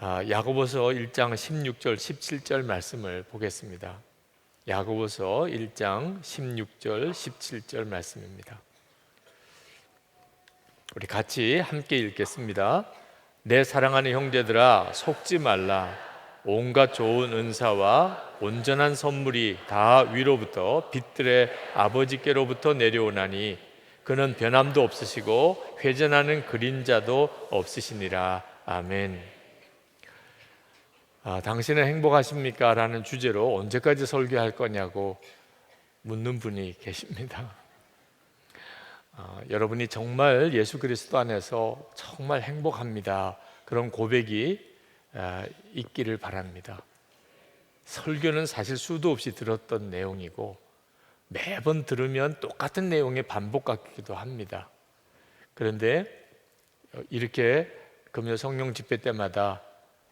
야고보서 1장 16절 17절 말씀을 보겠습니다. 야고보서 1장 16절 17절 말씀입니다. 우리 같이 함께 읽겠습니다. 내 사랑하는 형제들아, 속지 말라. 온갖 좋은 은사와 온전한 선물이 다 위로부터 빛들의 아버지께로부터 내려오나니 그는 변함도 없으시고 회전하는 그림자도 없으시니라. 아멘. 당신은 행복하십니까? 라는 주제로 언제까지 설교할 거냐고 묻는 분이 계십니다. 여러분이 정말 예수 그리스도 안에서 정말 행복합니다, 그런 고백이 있기를 바랍니다. 설교는 사실 수도 없이 들었던 내용이고 매번 들으면 똑같은 내용의 반복 같기도 합니다. 그런데 이렇게 금요 성령 집회 때마다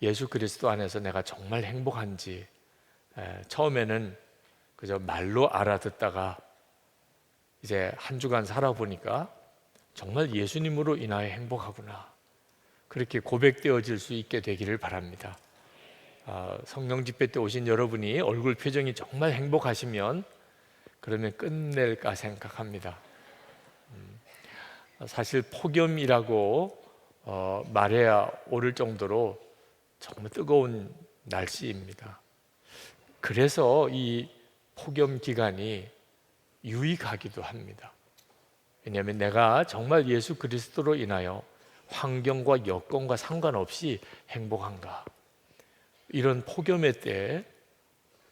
예수 그리스도 안에서 내가 정말 행복한지 처음에는 그저 말로 알아듣다가 이제 한 주간 살아보니까 정말 예수님으로 인하여 행복하구나, 그렇게 고백되어질 수 있게 되기를 바랍니다. 성령 집회 때 오신 여러분이 얼굴 표정이 정말 행복하시면 그러면 끝낼까 생각합니다. 사실 폭염이라고 말해야 옳을 정도로 정말 뜨거운 날씨입니다. 그래서 이 폭염 기간이 유익하기도 합니다. 왜냐하면 내가 정말 예수 그리스도로 인하여 환경과 여건과 상관없이 행복한가, 이런 폭염의 때에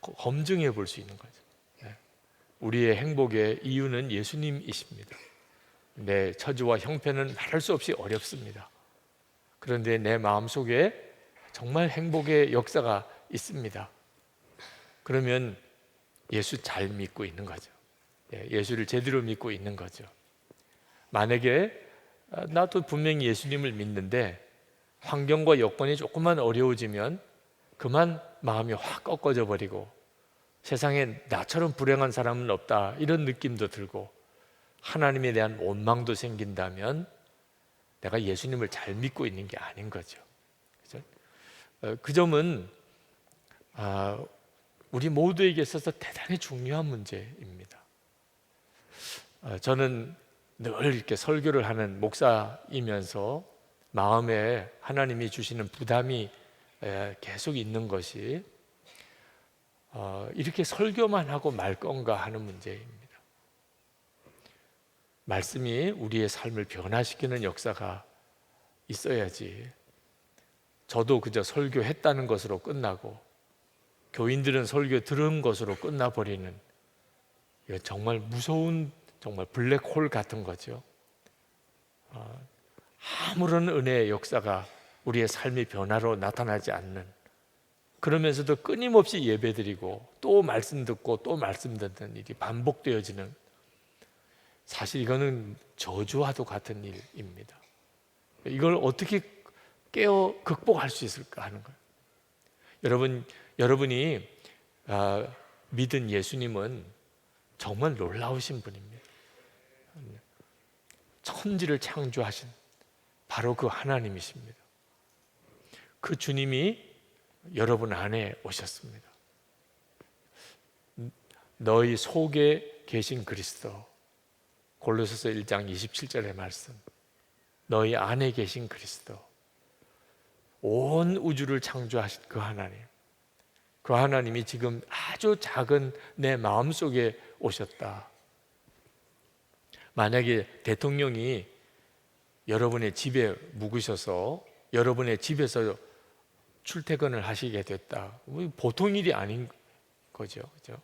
검증해 볼 수 있는 거죠. 우리의 행복의 이유는 예수님이십니다. 내 처지와 형편은 말할 수 없이 어렵습니다. 그런데 내 마음속에 정말 행복의 역사가 있습니다. 그러면 예수 잘 믿고 있는 거죠. 예수를 제대로 믿고 있는 거죠. 만약에 나도 분명히 예수님을 믿는데 환경과 여건이 조금만 어려워지면 그만 마음이 확 꺾어져 버리고 세상에 나처럼 불행한 사람은 없다, 이런 느낌도 들고 하나님에 대한 원망도 생긴다면 내가 예수님을 잘 믿고 있는 게 아닌 거죠. 그죠? 그 점은 우리 모두에게 있어서 대단히 중요한 문제입니다. 저는 늘 이렇게 설교를 하는 목사이면서 마음에 하나님이 주시는 부담이 계속 있는 것이 이렇게 설교만 하고 말 건가 하는 문제입니다. 말씀이 우리의 삶을 변화시키는 역사가 있어야지 저도 그저 설교했다는 것으로 끝나고 교인들은 설교 들은 것으로 끝나버리는, 정말 무서운, 정말 블랙홀 같은 거죠. 아무런 은혜의 역사가 우리의 삶의 변화로 나타나지 않는, 그러면서도 끊임없이 예배드리고 또 말씀 듣고 또 말씀 듣는 일이 반복되어지는, 사실 이거는 저주와도 같은 일입니다. 이걸 어떻게 극복할 수 있을까 하는 거예요. 여러분이 믿은 예수님은 정말 놀라우신 분입니다. 천지를 창조하신 바로 그 하나님이십니다. 그 주님이 여러분 안에 오셨습니다. 너희 속에 계신 그리스도, 골로새서 1장 27절의 말씀, 너희 안에 계신 그리스도, 온 우주를 창조하신 그 하나님, 그 하나님이 지금 아주 작은 내 마음속에 오셨다. 만약에 대통령이 여러분의 집에 묵으셔서 여러분의 집에서 출퇴근을 하시게 됐다, 보통 일이 아닌 거죠. 그죠?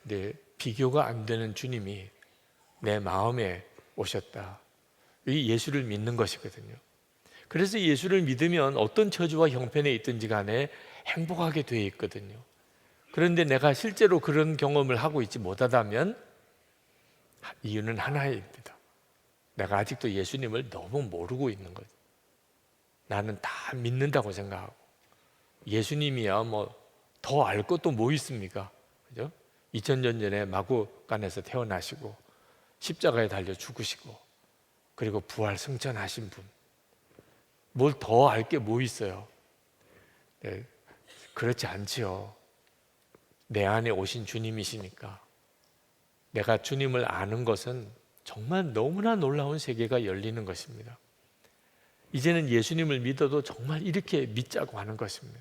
근데 비교가 안 되는 주님이 내 마음에 오셨다. 이 예수를 믿는 것이거든요. 그래서 예수를 믿으면 어떤 처지와 형편에 있든지 간에 행복하게 되어 있거든요. 그런데 내가 실제로 그런 경험을 하고 있지 못하다면 이유는 하나입니다. 내가 아직도 예수님을 너무 모르고 있는 거죠. 나는 다 믿는다고 생각하고 예수님이야 뭐 더 알 것도 뭐 있습니까? 그죠? 2000년 전에 마구간에서 태어나시고 십자가에 달려 죽으시고 그리고 부활 승천하신 분, 뭘 더 알 게 뭐 있어요? 네, 그렇지 않지요. 내 안에 오신 주님이시니까. 내가 주님을 아는 것은 정말 너무나 놀라운 세계가 열리는 것입니다. 이제는 예수님을 믿어도 정말 이렇게 믿자고 하는 것입니다.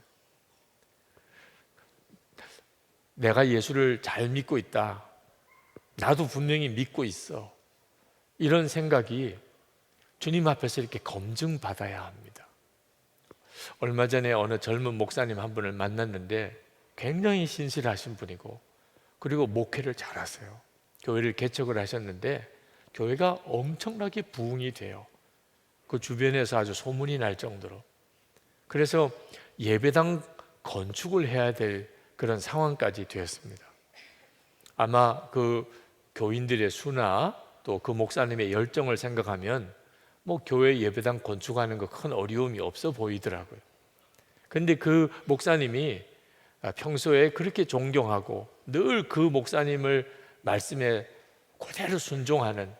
내가 예수를 잘 믿고 있다. 나도 분명히 믿고 있어. 이런 생각이 주님 앞에서 이렇게 검증받아야 합니다. 얼마 전에 어느 젊은 목사님 한 분을 만났는데 굉장히 신실하신 분이고, 그리고 목회를 잘하세요. 교회를 개척을 하셨는데 교회가 엄청나게 부흥이 돼요. 그 주변에서 아주 소문이 날 정도로. 그래서 예배당 건축을 해야 될 그런 상황까지 되었습니다. 아마 그 교인들의 수나 또 그 목사님의 열정을 생각하면 뭐 교회 예배당 건축하는 거 큰 어려움이 없어 보이더라고요. 근데 그 목사님이 평소에 그렇게 존경하고 늘 그 목사님을 말씀에 그대로 순종하는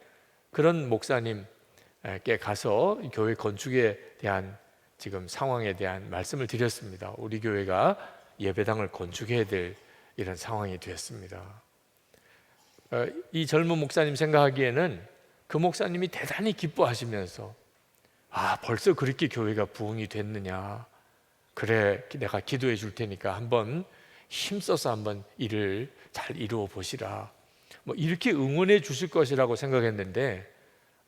그런 목사님께 가서 교회 건축에 대한 지금 상황에 대한 말씀을 드렸습니다. 우리 교회가 예배당을 건축해야 될 이런 상황이 되었습니다. 이 젊은 목사님 생각하기에는 그 목사님이 대단히 기뻐하시면서, 벌써 그렇게 교회가 부흥이 됐느냐, 그래 내가 기도해 줄 테니까 한번 힘써서 한번 일을 잘 이루어 보시라, 뭐 이렇게 응원해 주실 것이라고 생각했는데,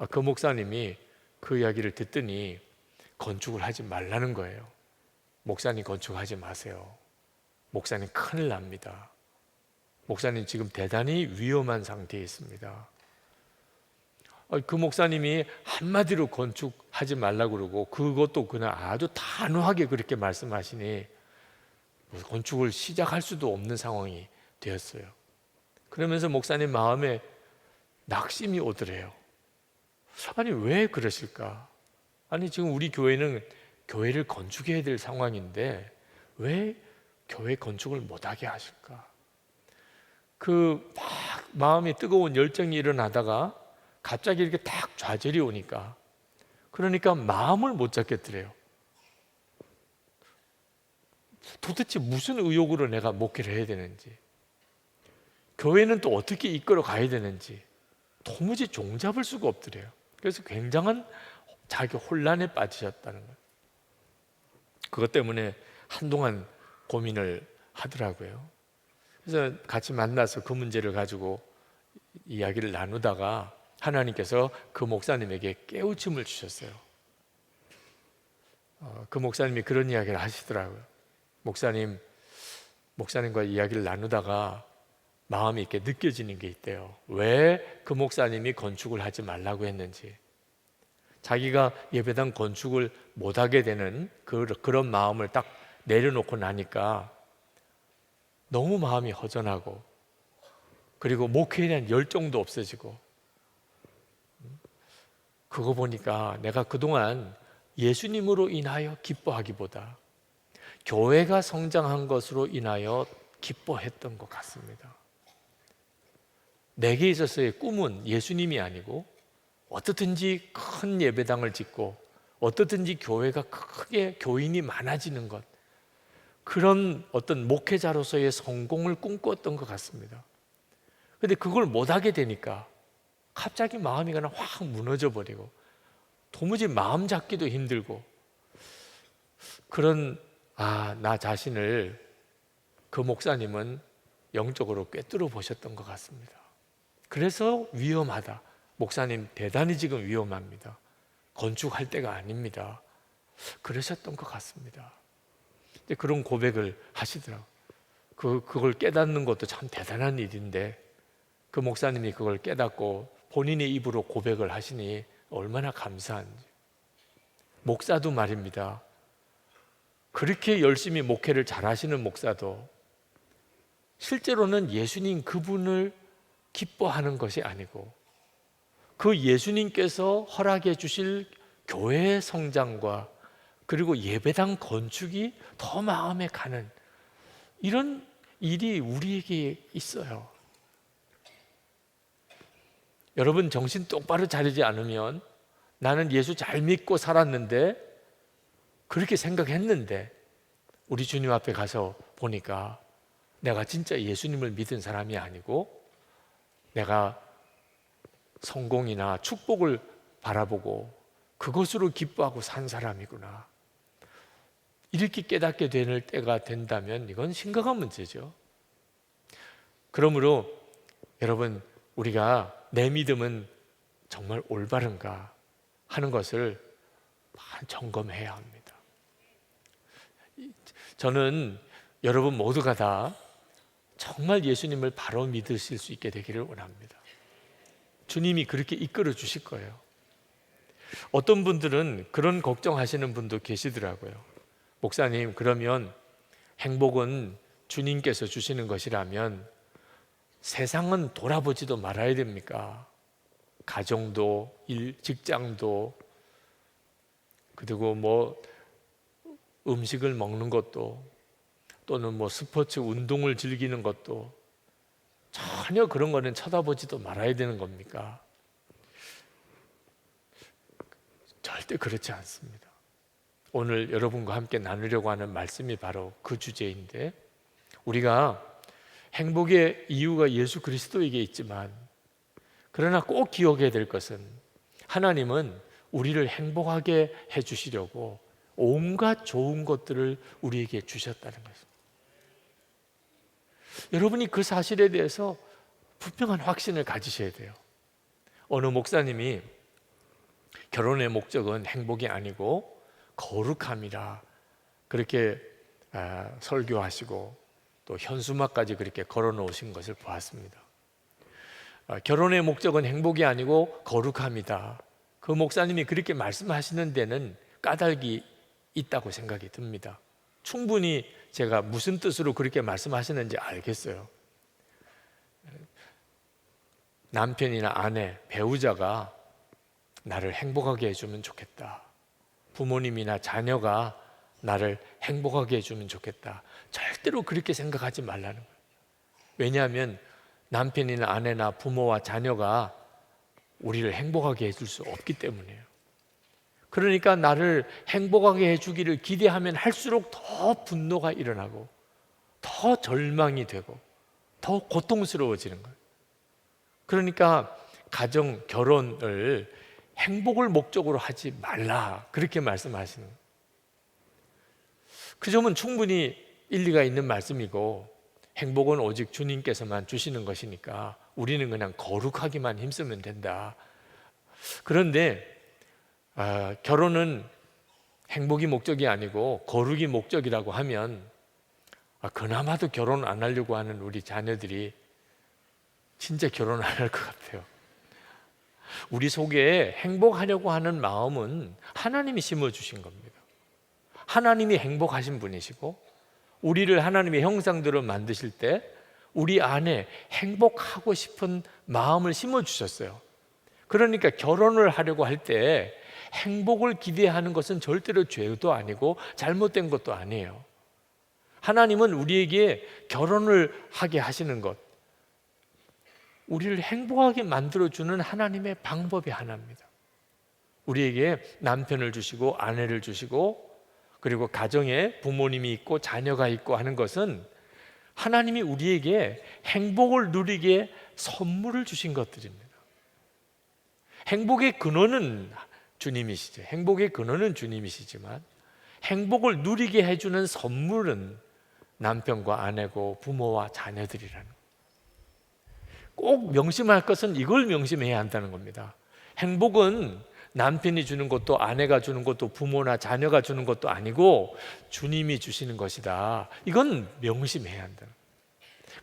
그 목사님이 그 이야기를 듣더니 건축을 하지 말라는 거예요. 목사님 건축하지 마세요. 목사님 큰일 납니다. 목사님 지금 대단히 위험한 상태에 있습니다. 그 목사님이 한마디로 건축하지 말라고 그러고, 그것도 그냥 아주 단호하게 그렇게 말씀하시니 건축을 시작할 수도 없는 상황이 되었어요. 그러면서 목사님 마음에 낙심이 오더래요. 아니 왜 그러실까? 아니 지금 우리 교회는 교회를 건축해야 될 상황인데 왜 교회 건축을 못하게 하실까? 그 막 마음이 뜨거운 열정이 일어나다가 갑자기 이렇게 딱 좌절이 오니까, 그러니까 마음을 못 잡겠더래요. 도대체 무슨 의욕으로 내가 목회를 해야 되는지, 교회는 또 어떻게 이끌어 가야 되는지 도무지 종잡을 수가 없더래요. 그래서 굉장한 자기 혼란에 빠지셨다는 거예요. 그것 때문에 한동안 고민을 하더라고요. 그래서 같이 만나서 그 문제를 가지고 이야기를 나누다가 하나님께서 그 목사님에게 깨우침을 주셨어요. 그 목사님이 그런 이야기를 하시더라고요. 목사님과 이야기를 나누다가 마음이 이렇게 느껴지는 게 있대요. 왜 그 목사님이 건축을 하지 말라고 했는지, 자기가 예배당 건축을 못하게 되는 그런 마음을 딱 내려놓고 나니까 너무 마음이 허전하고, 그리고 목회에 대한 열정도 없어지고, 그거 보니까 내가 그동안 예수님으로 인하여 기뻐하기보다 교회가 성장한 것으로 인하여 기뻐했던 것 같습니다. 내게 있어서의 꿈은 예수님이 아니고 어떻든지 큰 예배당을 짓고 어떻든지 교회가 크게 교인이 많아지는 것, 그런 어떤 목회자로서의 성공을 꿈꿨던 것 같습니다. 그런데 그걸 못하게 되니까 갑자기 마음이 그냥 확 무너져 버리고 도무지 마음 잡기도 힘들고, 그런 나 자신을 그 목사님은 영적으로 꿰뚫어 보셨던 것 같습니다. 그래서 위험하다, 목사님 대단히 지금 위험합니다, 건축할 때가 아닙니다, 그러셨던 것 같습니다. 그런 고백을 하시더라고요. 그걸 깨닫는 것도 참 대단한 일인데 그 목사님이 그걸 깨닫고 본인의 입으로 고백을 하시니 얼마나 감사한지. 목사도 말입니다, 그렇게 열심히 목회를 잘하시는 목사도 실제로는 예수님 그분을 기뻐하는 것이 아니고 그 예수님께서 허락해 주실 교회의 성장과 그리고 예배당 건축이 더 마음에 가는 이런 일이 우리에게 있어요. 여러분 정신 똑바로 차리지 않으면 나는 예수 잘 믿고 살았는데 그렇게 생각했는데 우리 주님 앞에 가서 보니까 내가 진짜 예수님을 믿은 사람이 아니고 내가 성공이나 축복을 바라보고 그것으로 기뻐하고 산 사람이구나. 이렇게 깨닫게 되는 때가 된다면 이건 심각한 문제죠. 그러므로 여러분, 우리가 내 믿음은 정말 올바른가 하는 것을 점검해야 합니다. 저는 여러분 모두가 다 정말 예수님을 바로 믿으실 수 있게 되기를 원합니다. 주님이 그렇게 이끌어 주실 거예요. 어떤 분들은 그런 걱정하시는 분도 계시더라고요. 목사님, 그러면 행복은 주님께서 주시는 것이라면 세상은 돌아보지도 말아야 됩니까? 가정도, 직장도, 그리고 뭐 음식을 먹는 것도, 또는 뭐 스포츠 운동을 즐기는 것도 전혀 그런 거는 쳐다보지도 말아야 되는 겁니까? 절대 그렇지 않습니다. 오늘 여러분과 함께 나누려고 하는 말씀이 바로 그 주제인데, 우리가 행복의 이유가 예수 그리스도에게 있지만, 그러나 꼭 기억해야 될 것은 하나님은 우리를 행복하게 해주시려고 온갖 좋은 것들을 우리에게 주셨다는 것입니다. 여러분이 그 사실에 대해서 분명한 확신을 가지셔야 돼요. 어느 목사님이 결혼의 목적은 행복이 아니고 거룩함이라 그렇게 설교하시고 또 현수막까지 그렇게 걸어 놓으신 것을 보았습니다. 결혼의 목적은 행복이 아니고 거룩함이다. 그 목사님이 그렇게 말씀하시는 데는 까닭이 있다고 생각이 듭니다. 충분히 제가 무슨 뜻으로 그렇게 말씀하시는지 알겠어요. 남편이나 아내, 배우자가 나를 행복하게 해주면 좋겠다. 부모님이나 자녀가 나를 행복하게 해주면 좋겠다. 절대로 그렇게 생각하지 말라는 거예요. 왜냐하면 남편이나 아내나 부모와 자녀가 우리를 행복하게 해줄 수 없기 때문이에요. 그러니까 나를 행복하게 해주기를 기대하면 할수록 더 분노가 일어나고 더 절망이 되고 더 고통스러워지는 거예요. 그러니까 가정, 결혼을 행복을 목적으로 하지 말라, 그렇게 말씀하시는 거예요. 그 점은 충분히 일리가 있는 말씀이고, 행복은 오직 주님께서만 주시는 것이니까 우리는 그냥 거룩하기만 힘쓰면 된다. 그런데 결혼은 행복이 목적이 아니고 거룩이 목적이라고 하면 그나마도 결혼 안 하려고 하는 우리 자녀들이 진짜 결혼 안 할 것 같아요. 우리 속에 행복하려고 하는 마음은 하나님이 심어주신 겁니다. 하나님이 행복하신 분이시고, 우리를 하나님의 형상대로 만드실 때 우리 안에 행복하고 싶은 마음을 심어주셨어요. 그러니까 결혼을 하려고 할 때 행복을 기대하는 것은 절대로 죄도 아니고 잘못된 것도 아니에요. 하나님은 우리에게 결혼을 하게 하시는 것, 우리를 행복하게 만들어주는 하나님의 방법이 하나입니다. 우리에게 남편을 주시고 아내를 주시고 그리고 가정에 부모님이 있고 자녀가 있고 하는 것은 하나님이 우리에게 행복을 누리게 선물을 주신 것들입니다. 행복의 근원은 주님이시죠. 행복의 근원은 주님이시지만 행복을 누리게 해주는 선물은 남편과 아내고 부모와 자녀들이라는 거예요. 꼭 명심할 것은 이걸 명심해야 한다는 겁니다. 행복은 남편이 주는 것도 아내가 주는 것도 부모나 자녀가 주는 것도 아니고 주님이 주시는 것이다. 이건 명심해야 한다.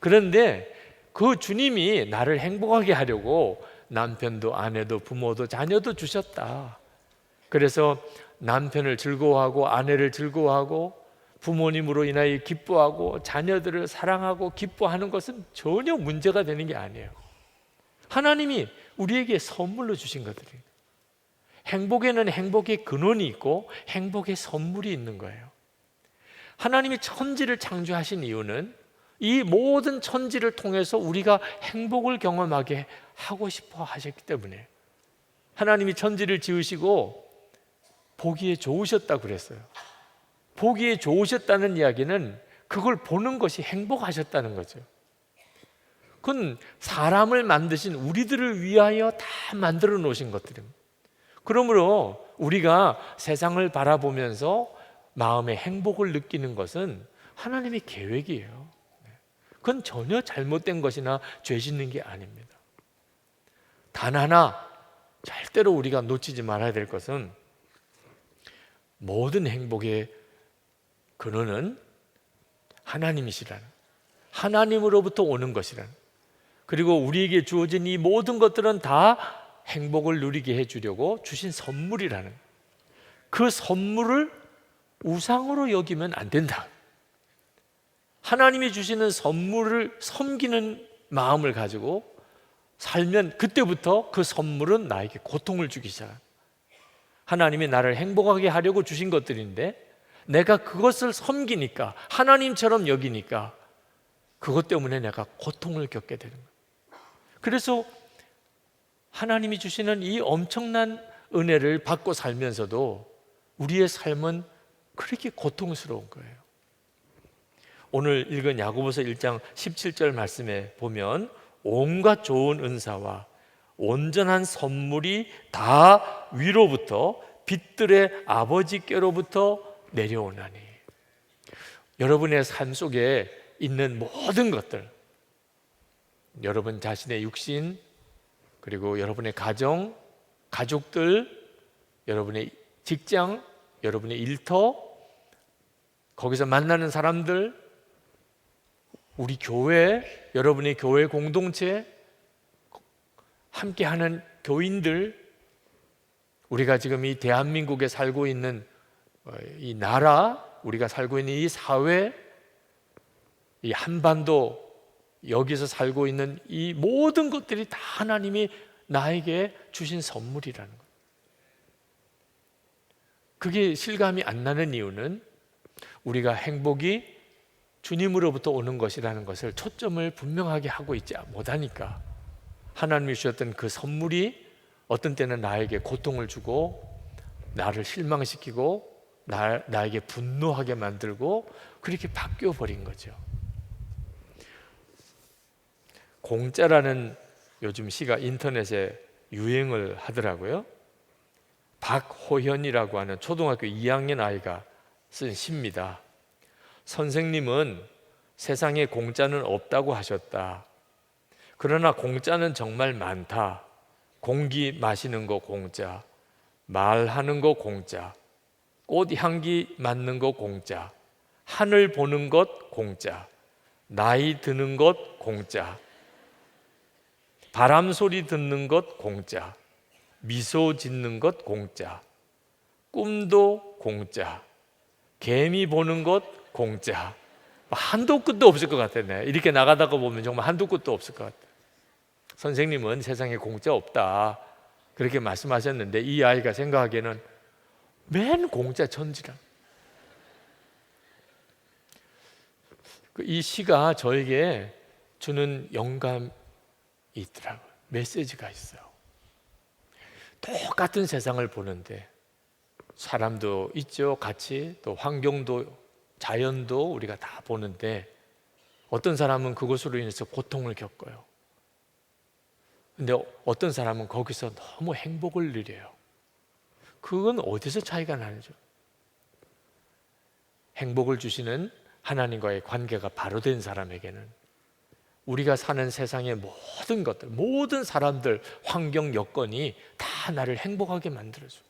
그런데 그 주님이 나를 행복하게 하려고 남편도 아내도 부모도 자녀도 주셨다. 그래서 남편을 즐거워하고 아내를 즐거워하고 부모님으로 인하여 기뻐하고 자녀들을 사랑하고 기뻐하는 것은 전혀 문제가 되는 게 아니에요. 하나님이 우리에게 선물로 주신 것들이에요. 행복에는 행복의 근원이 있고 행복의 선물이 있는 거예요. 하나님이 천지를 창조하신 이유는 이 모든 천지를 통해서 우리가 행복을 경험하게 하고 싶어 하셨기 때문에 하나님이 천지를 지으시고 보기에 좋으셨다고 그랬어요. 보기에 좋으셨다는 이야기는 그걸 보는 것이 행복하셨다는 거죠. 그건 사람을 만드신 우리들을 위하여 다 만들어 놓으신 것들입니다. 그러므로 우리가 세상을 바라보면서 마음의 행복을 느끼는 것은 하나님의 계획이에요. 그건 전혀 잘못된 것이나 죄 짓는 게 아닙니다. 단 하나 절대로 우리가 놓치지 말아야 될 것은 모든 행복의 근원은 하나님이시라는, 하나님으로부터 오는 것이라는, 그리고 우리에게 주어진 이 모든 것들은 다 행복을 누리게 해주려고 주신 선물이라는, 그 선물을 우상으로 여기면 안 된다. 하나님이 주시는 선물을 섬기는 마음을 가지고 살면 그때부터 그 선물은 나에게 고통을 주기 시작합니다. 하나님이 나를 행복하게 하려고 주신 것들인데 내가 그것을 섬기니까, 하나님처럼 여기니까 그것 때문에 내가 고통을 겪게 되는 거예요. 그래서 하나님이 주시는 이 엄청난 은혜를 받고 살면서도 우리의 삶은 그렇게 고통스러운 거예요. 오늘 읽은 야고보서 1장 17절 말씀에 보면 온갖 좋은 은사와 온전한 선물이 다 위로부터 빛들의 아버지께로부터 내려오나니, 여러분의 삶 속에 있는 모든 것들, 여러분 자신의 육신, 그리고 여러분의 가정, 가족들, 여러분의 직장, 여러분의 일터, 거기서 만나는 사람들, 우리 교회, 여러분의 교회 공동체, 함께하는 교인들, 우리가 지금 이 대한민국에 살고 있는 이 나라, 우리가 살고 있는 이 사회, 이 한반도, 여기서 살고 있는 이 모든 것들이 다 하나님이 나에게 주신 선물이라는 거예요. 그게 실감이 안 나는 이유는 우리가 행복이 주님으로부터 오는 것이라는 것을 초점을 분명하게 하고 있지 못하니까, 하나님이 주셨던 그 선물이 어떤 때는 나에게 고통을 주고 나를 실망시키고 나에게 분노하게 만들고 그렇게 바뀌어 버린 거죠. 공짜라는 요즘 시가 인터넷에 유행을 하더라고요. 박호현이라고 하는 초등학교 2학년 아이가 쓴 시입니다. 선생님은 세상에 공짜는 없다고 하셨다. 그러나 공짜는 정말 많다. 공기 마시는 거 공짜, 말하는 거 공짜, 꽃 향기 맡는 거 공짜, 하늘 보는 것 공짜, 나이 드는 것 공짜, 바람 소리 듣는 것 공짜, 미소 짓는 것 공짜, 꿈도 공짜, 개미 보는 것 공짜. 한도 끝도 없을 것 같네. 이렇게 나가다가 보면 정말 한도 끝도 없을 것 같아. 선생님은 세상에 공짜 없다, 그렇게 말씀하셨는데 이 아이가 생각하기에는 맨 공짜 천지라. 이 시가 저에게 주는 영감이 있더라고요. 메시지가 있어요. 똑같은 세상을 보는데 사람도 있죠, 같이. 또 환경도, 자연도 우리가 다 보는데 어떤 사람은 그것으로 인해서 고통을 겪어요. 근데 어떤 사람은 거기서 너무 행복을 누려요. 그건 어디서 차이가 나죠? 행복을 주시는 하나님과의 관계가 바로 된 사람에게는 우리가 사는 세상의 모든 것들, 모든 사람들, 환경, 여건이 다 나를 행복하게 만들어줘요.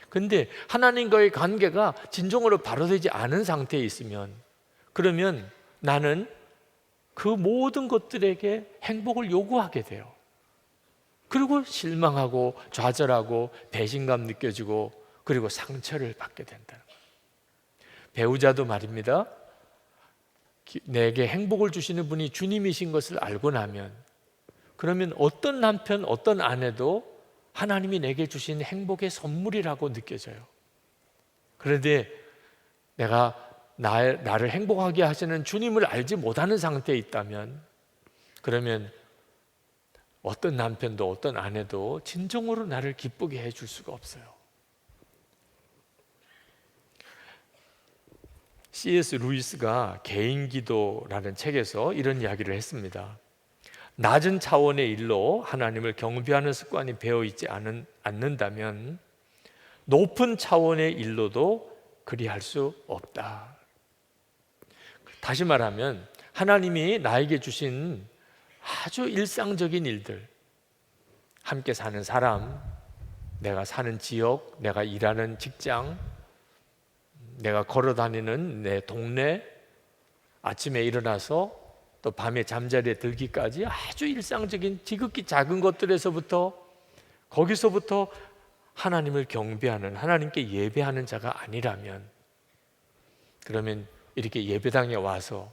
근데 하나님과의 관계가 진정으로 바로 되지 않은 상태에 있으면, 그러면 나는 그 모든 것들에게 행복을 요구하게 돼요. 그리고 실망하고 좌절하고 배신감 느껴지고 그리고 상처를 받게 된다는 거예요. 배우자도 말입니다. 내게 행복을 주시는 분이 주님이신 것을 알고 나면, 그러면 어떤 남편, 어떤 아내도 하나님이 내게 주신 행복의 선물이라고 느껴져요. 그런데 내가 나를 행복하게 하시는 주님을 알지 못하는 상태에 있다면, 그러면 어떤 남편도 어떤 아내도 진정으로 나를 기쁘게 해줄 수가 없어요. C.S. 루이스가 개인기도라는 책에서 이런 이야기를 했습니다. 낮은 차원의 일로 하나님을 경배하는 습관이 배어있지 않는다면 높은 차원의 일로도 그리할 수 없다. 다시 말하면 하나님이 나에게 주신 아주 일상적인 일들, 함께 사는 사람, 내가 사는 지역, 내가 일하는 직장, 내가 걸어 다니는 내 동네, 아침에 일어나서 또 밤에 잠자리에 들기까지 아주 일상적인 지극히 작은 것들에서부터, 거기서부터 하나님을 경배하는, 하나님께 예배하는 자가 아니라면, 그러면 이렇게 예배당에 와서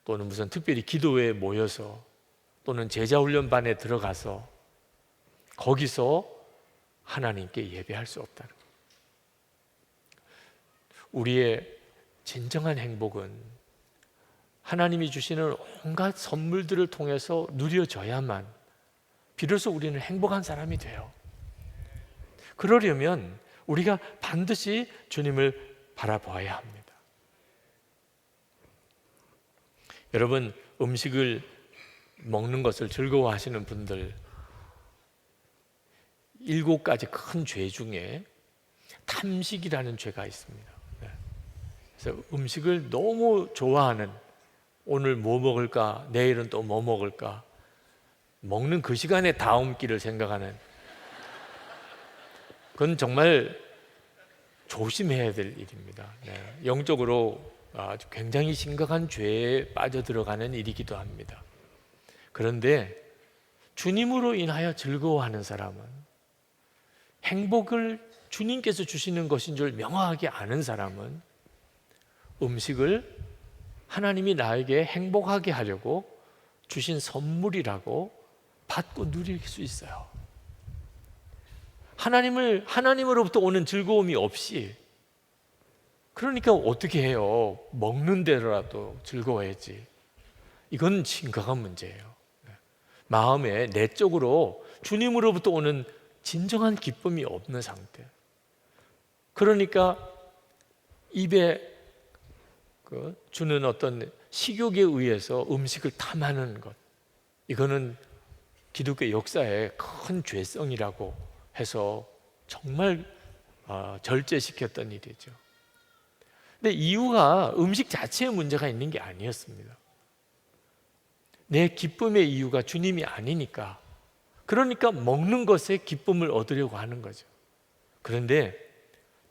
또는 무슨 특별히 기도회에 모여서 또는 제자훈련반에 들어가서 거기서 하나님께 예배할 수 없다는 거예요. 우리의 진정한 행복은 하나님이 주시는 온갖 선물들을 통해서 누려져야만 비로소 우리는 행복한 사람이 돼요. 그러려면 우리가 반드시 주님을 바라보아야 합니다. 여러분, 음식을 먹는 것을 즐거워하시는 분들, 7가지 큰 죄 중에 탐식이라는 죄가 있습니다. 그래서 음식을 너무 좋아하는, 오늘 뭐 먹을까, 내일은 또 뭐 먹을까, 먹는 그 시간에 다음 끼를 생각하는, 그건 정말 조심해야 될 일입니다. 영적으로 아주 굉장히 심각한 죄에 빠져들어가는 일이기도 합니다. 그런데 주님으로 인하여 즐거워하는 사람은, 행복을 주님께서 주시는 것인 줄 명확하게 아는 사람은 음식을 하나님이 나에게 행복하게 하려고 주신 선물이라고 받고 누릴 수 있어요. 하나님으로부터 오는 즐거움이 없이, 그러니까 어떻게 해요? 먹는 대로라도 즐거워야지. 이건 심각한 문제예요. 마음에 내적으로 주님으로부터 오는 진정한 기쁨이 없는 상태. 그러니까 입에 주는 어떤 식욕에 의해서 음식을 탐하는 것, 이거는 기독교 역사의 큰 죄성이라고 해서 정말 절제시켰던 일이죠. 근데 이유가 음식 자체에 문제가 있는 게 아니었습니다. 내 기쁨의 이유가 주님이 아니니까, 그러니까 먹는 것에 기쁨을 얻으려고 하는 거죠. 그런데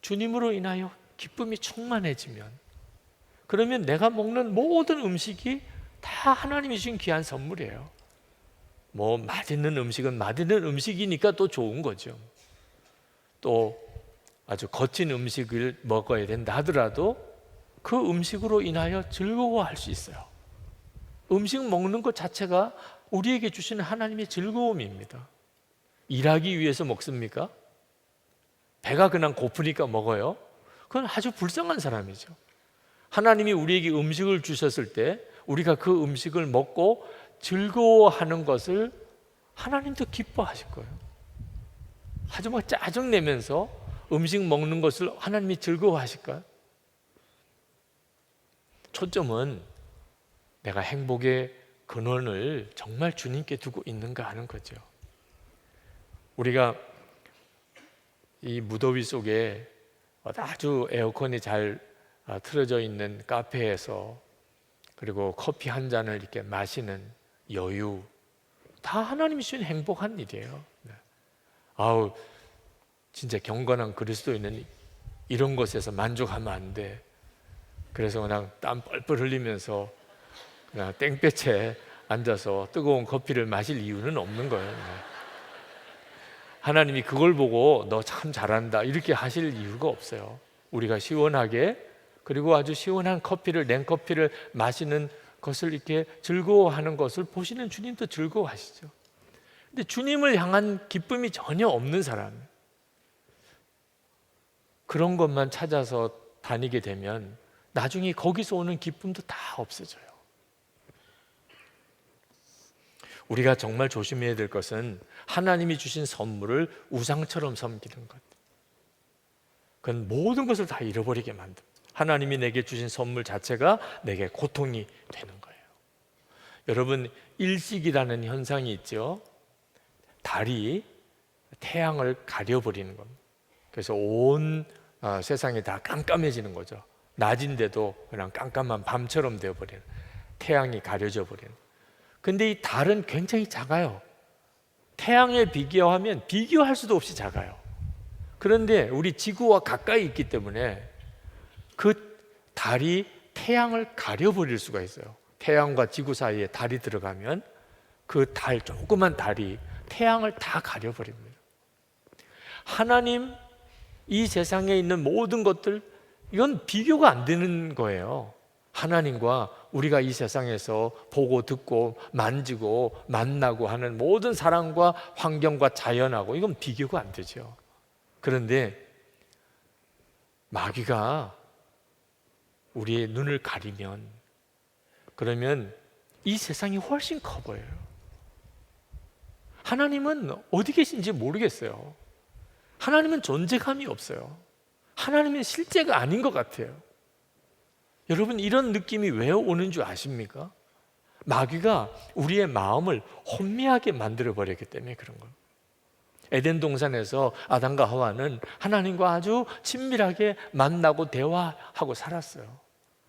주님으로 인하여 기쁨이 충만해지면, 그러면 내가 먹는 모든 음식이 다 하나님이 주신 귀한 선물이에요. 뭐 맛있는 음식은 맛있는 음식이니까 또 좋은 거죠. 또 아주 거친 음식을 먹어야 된다 하더라도 그 음식으로 인하여 즐거워할 수 있어요. 음식 먹는 것 자체가 우리에게 주시는 하나님의 즐거움입니다. 일하기 위해서 먹습니까? 배가 그냥 고프니까 먹어요? 그건 아주 불쌍한 사람이죠. 하나님이 우리에게 음식을 주셨을 때 우리가 그 음식을 먹고 즐거워하는 것을 하나님도 기뻐하실 거예요. 하지만 짜증내면서 음식 먹는 것을 하나님이 즐거워하실까요? 초점은 내가 행복의 근원을 정말 주님께 두고 있는가 하는 거죠. 우리가 이 무더위 속에 아주 에어컨이 잘 틀어져 있는 카페에서, 그리고 커피 한 잔을 이렇게 마시는 여유, 다 하나님이 주신 행복한 일이에요. 아우, 진짜 경건한 그리스도인은 이런 것에서 만족하면 안 돼. 그래서 그냥 땀 뻘뻘 흘리면서 그냥 땡볕에 앉아서 뜨거운 커피를 마실 이유는 없는 거예요. 하나님이 그걸 보고 너 참 잘한다 이렇게 하실 이유가 없어요. 우리가 시원하게, 그리고 아주 시원한 커피를, 냉커피를 마시는 것을 이렇게 즐거워하는 것을 보시는 주님도 즐거워하시죠. 근데 주님을 향한 기쁨이 전혀 없는 사람, 그런 것만 찾아서 다니게 되면 나중에 거기서 오는 기쁨도 다 없어져요. 우리가 정말 조심해야 될 것은 하나님이 주신 선물을 우상처럼 섬기는 것. 그건 모든 것을 다 잃어버리게 만듭니다. 하나님이 내게 주신 선물 자체가 내게 고통이 되는 거예요. 여러분, 일식이라는 현상이 있죠. 달이 태양을 가려버리는 겁니다. 그래서 온 세상이 다 깜깜해지는 거죠. 낮인데도 그냥 깜깜한 밤처럼 되어버리는, 태양이 가려져 버리는. 근데 이 달은 굉장히 작아요. 태양에 비교하면 비교할 수도 없이 작아요. 그런데 우리 지구와 가까이 있기 때문에 그 달이 태양을 가려버릴 수가 있어요. 태양과 지구 사이에 달이 들어가면 그 달, 조그만 달이 태양을 다 가려버립니다. 하나님, 이 세상에 있는 모든 것들, 이건 비교가 안 되는 거예요. 하나님과 우리가 이 세상에서 보고 듣고 만지고 만나고 하는 모든 사랑과 환경과 자연하고 이건 비교가 안 되죠. 그런데 마귀가 우리의 눈을 가리면, 그러면 이 세상이 훨씬 커 보여요. 하나님은 어디 계신지 모르겠어요. 하나님은 존재감이 없어요. 하나님은 실제가 아닌 것 같아요. 여러분, 이런 느낌이 왜 오는 줄 아십니까? 마귀가 우리의 마음을 혼미하게 만들어버렸기 때문에 그런 거예요. 에덴 동산에서 아담과 하와는 하나님과 아주 친밀하게 만나고 대화하고 살았어요.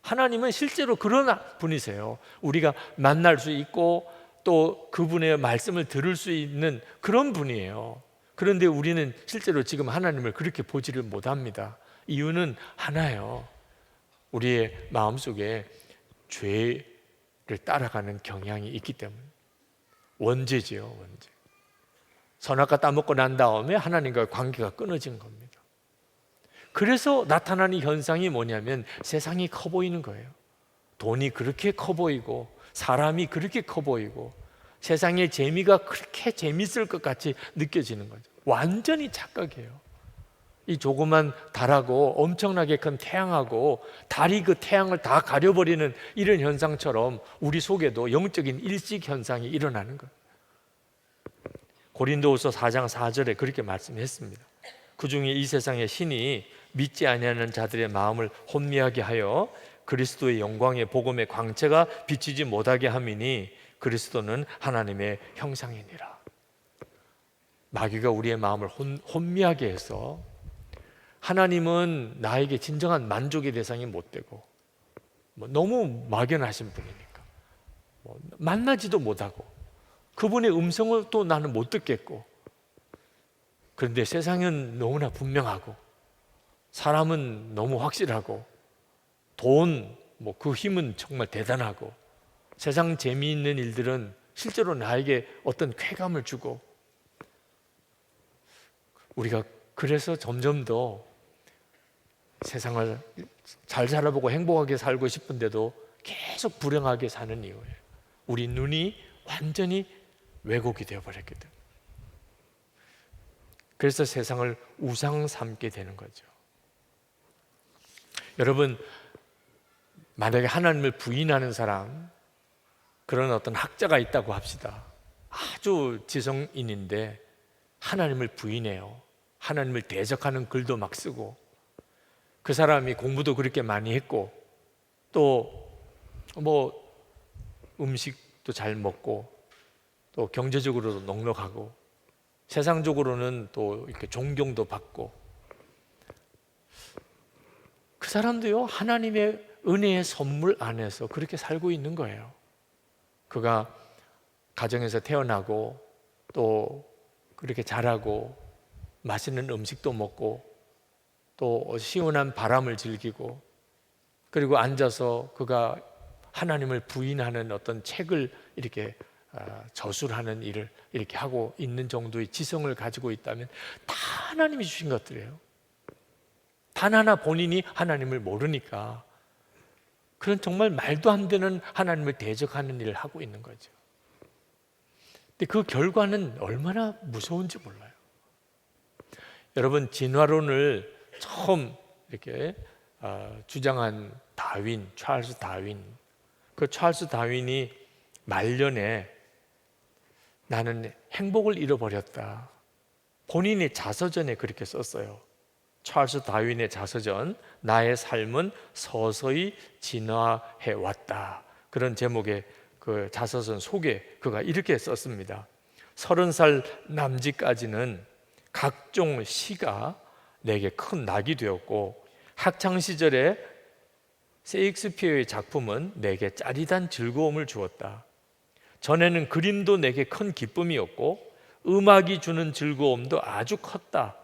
하나님은 실제로 그런 분이세요. 우리가 만날 수 있고 또 그분의 말씀을 들을 수 있는 그런 분이에요. 그런데 우리는 실제로 지금 하나님을 그렇게 보지를 못합니다. 이유는 하나예요. 우리의 마음속에 죄를 따라가는 경향이 있기 때문에. 원죄지요, 원죄. 선악과 따먹고 난 다음에 하나님과의 관계가 끊어진 겁니다. 그래서 나타나는 현상이 뭐냐면 세상이 커 보이는 거예요. 돈이 그렇게 커 보이고 사람이 그렇게 커 보이고 세상의 재미가 그렇게 재밌을 것 같이 느껴지는 거죠. 완전히 착각이에요. 이 조그만 달하고 엄청나게 큰 태양하고 달이 그 태양을 다 가려버리는 이런 현상처럼 우리 속에도 영적인 일식 현상이 일어나는 거예요. 고린도후서 4장 4절에 그렇게 말씀했습니다. 그중에 이 세상의 신이 믿지 아니하는 자들의 마음을 혼미하게 하여 그리스도의 영광의 복음의 광채가 비치지 못하게 함이니 그리스도는 하나님의 형상이니라. 마귀가 우리의 마음을 혼미하게 해서 하나님은 나에게 진정한 만족의 대상이 못 되고 너무 막연하신 분이니까 만나지도 못하고 그분의 음성을 또 나는 못 듣겠고, 그런데 세상은 너무나 분명하고 사람은 너무 확실하고 돈, 그 힘은 정말 대단하고 세상 재미있는 일들은 실제로 나에게 어떤 쾌감을 주고, 우리가 그래서 점점 더 세상을 잘 살아보고 행복하게 살고 싶은데도 계속 불행하게 사는 이유예요. 우리 눈이 완전히 왜곡이 되어버렸기 때문에. 그래서 세상을 우상 삼게 되는 거죠. 여러분, 만약에 하나님을 부인하는 사람, 그런 어떤 학자가 있다고 합시다. 아주 지성인인데 하나님을 부인해요. 하나님을 대적하는 글도 막 쓰고, 그 사람이 공부도 그렇게 많이 했고 또 음식도 잘 먹고 또 경제적으로도 넉넉하고 세상적으로는 또 이렇게 존경도 받고, 그 사람도요 하나님의 은혜의 선물 안에서 그렇게 살고 있는 거예요. 그가 가정에서 태어나고 또 그렇게 자라고 맛있는 음식도 먹고 또 시원한 바람을 즐기고, 그리고 앉아서 그가 하나님을 부인하는 어떤 책을 이렇게 저술하는 일을 이렇게 하고 있는 정도의 지성을 가지고 있다면 다 하나님이 주신 것들이에요. 단 하나 본인이 하나님을 모르니까 그런 정말 말도 안 되는 하나님을 대적하는 일을 하고 있는 거죠. 근데 그 결과는 얼마나 무서운지 몰라요. 여러분, 진화론을 처음 이렇게 주장한 다윈, 찰스 다윈, 그 찰스 다윈이 말년에 나는 행복을 잃어버렸다, 본인의 자서전에 그렇게 썼어요. 찰스 다윈의 자서전 나의 삶은 서서히 진화해 왔다. 그런 제목의 그 자서전 속에 그가 이렇게 썼습니다. 30살 남짓까지는 각종 시가 내게 큰 낙이 되었고 학창 시절에 셰익스피어의 작품은 내게 짜릿한 즐거움을 주었다. 전에는 그림도 내게 큰 기쁨이었고 음악이 주는 즐거움도 아주 컸다.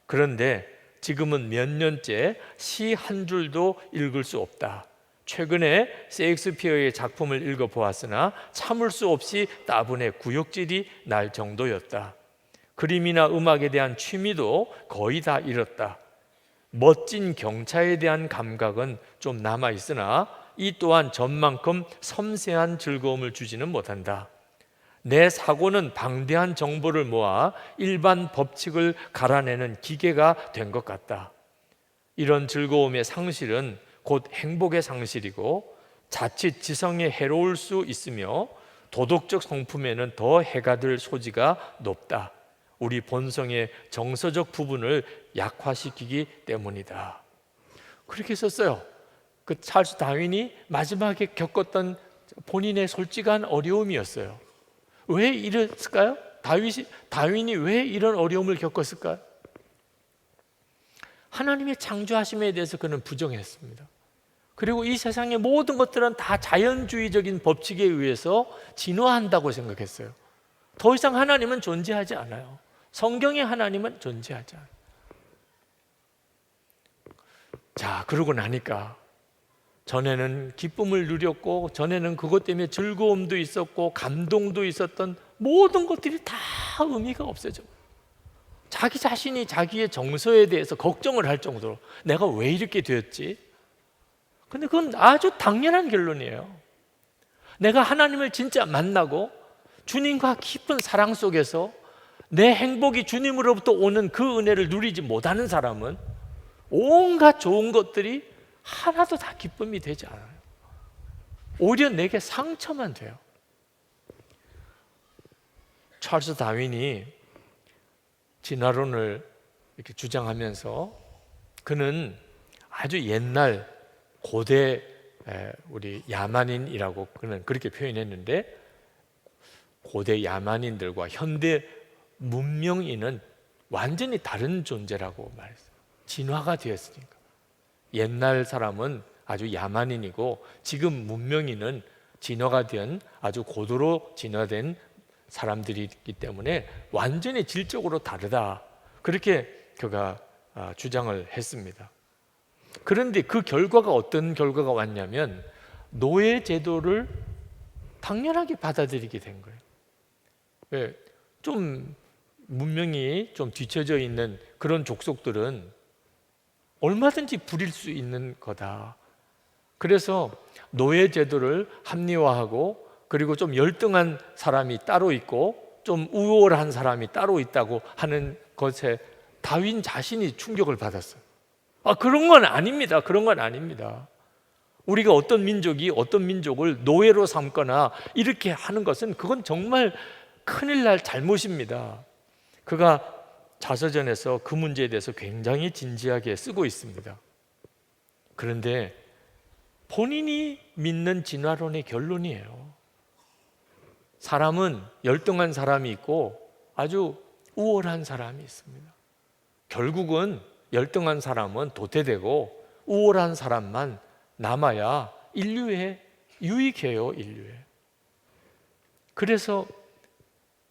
그런데 지금은 몇 년째 시 한 줄도 읽을 수 없다. 최근에 셰익스피어의 작품을 읽어보았으나 참을 수 없이 따분해 구역질이 날 정도였다. 그림이나 음악에 대한 취미도 거의 다 잃었다. 멋진 경차에 대한 감각은 좀 남아있으나 이 또한 전만큼 섬세한 즐거움을 주지는 못한다. 내 사고는 방대한 정보를 모아 일반 법칙을 갈아내는 기계가 된 것 같다. 이런 즐거움의 상실은 곧 행복의 상실이고 자칫 지성에 해로울 수 있으며 도덕적 성품에는 더 해가 될 소지가 높다. 우리 본성의 정서적 부분을 약화시키기 때문이다. 그렇게 썼어요. 그 찰스 다윈이 마지막에 겪었던 본인의 솔직한 어려움이었어요. 왜 이랬을까요? 다윈이 왜 이런 어려움을 겪었을까요? 하나님의 창조하심에 대해서 그는 부정했습니다. 그리고 이 세상의 모든 것들은 다 자연주의적인 법칙에 의해서 진화한다고 생각했어요. 더 이상 하나님은 존재하지 않아요. 성경의 하나님은 존재하지 않아요. 자, 그러고 나니까 전에는 기쁨을 누렸고 전에는 그것 때문에 즐거움도 있었고 감동도 있었던 모든 것들이 다 의미가 없어져. 자기 자신이 자기의 정서에 대해서 걱정을 할 정도로 내가 왜 이렇게 되었지? 근데 그건 아주 당연한 결론이에요. 내가 하나님을 진짜 만나고 주님과 깊은 사랑 속에서 내 행복이 주님으로부터 오는 그 은혜를 누리지 못하는 사람은 온갖 좋은 것들이 하나도 다 기쁨이 되지 않아요. 오히려 내게 상처만 돼요. 찰스 다윈이 진화론을 이렇게 주장하면서 그는 아주 옛날 고대 우리 야만인이라고 그는 그렇게 표현했는데 고대 야만인들과 현대 문명인은 완전히 다른 존재라고 말했어요. 진화가 되었으니까. 옛날 사람은 아주 야만인이고 지금 문명인은 진화가 된 아주 고도로 진화된 사람들이기 때문에 완전히 질적으로 다르다. 그렇게 그가 주장을 했습니다. 그런데 그 결과가 어떤 결과가 왔냐면 노예 제도를 당연하게 받아들이게 된 거예요. 왜? 좀 문명이 좀 뒤처져 있는 그런 족속들은 얼마든지 부릴 수 있는 거다. 그래서 노예 제도를 합리화하고 그리고 좀 열등한 사람이 따로 있고 좀 우월한 사람이 따로 있다고 하는 것에 다윈 자신이 충격을 받았어요. 그런 건 아닙니다. 그런 건 아닙니다. 우리가 어떤 민족이 어떤 민족을 노예로 삼거나 이렇게 하는 것은 그건 정말 큰일 날 잘못입니다. 그가 자서전에서 그 문제에 대해서 굉장히 진지하게 쓰고 있습니다. 그런데 본인이 믿는 진화론의 결론이에요. 사람은 열등한 사람이 있고 아주 우월한 사람이 있습니다. 결국은 열등한 사람은 도태되고 우월한 사람만 남아야 인류에 유익해요. 인류에. 그래서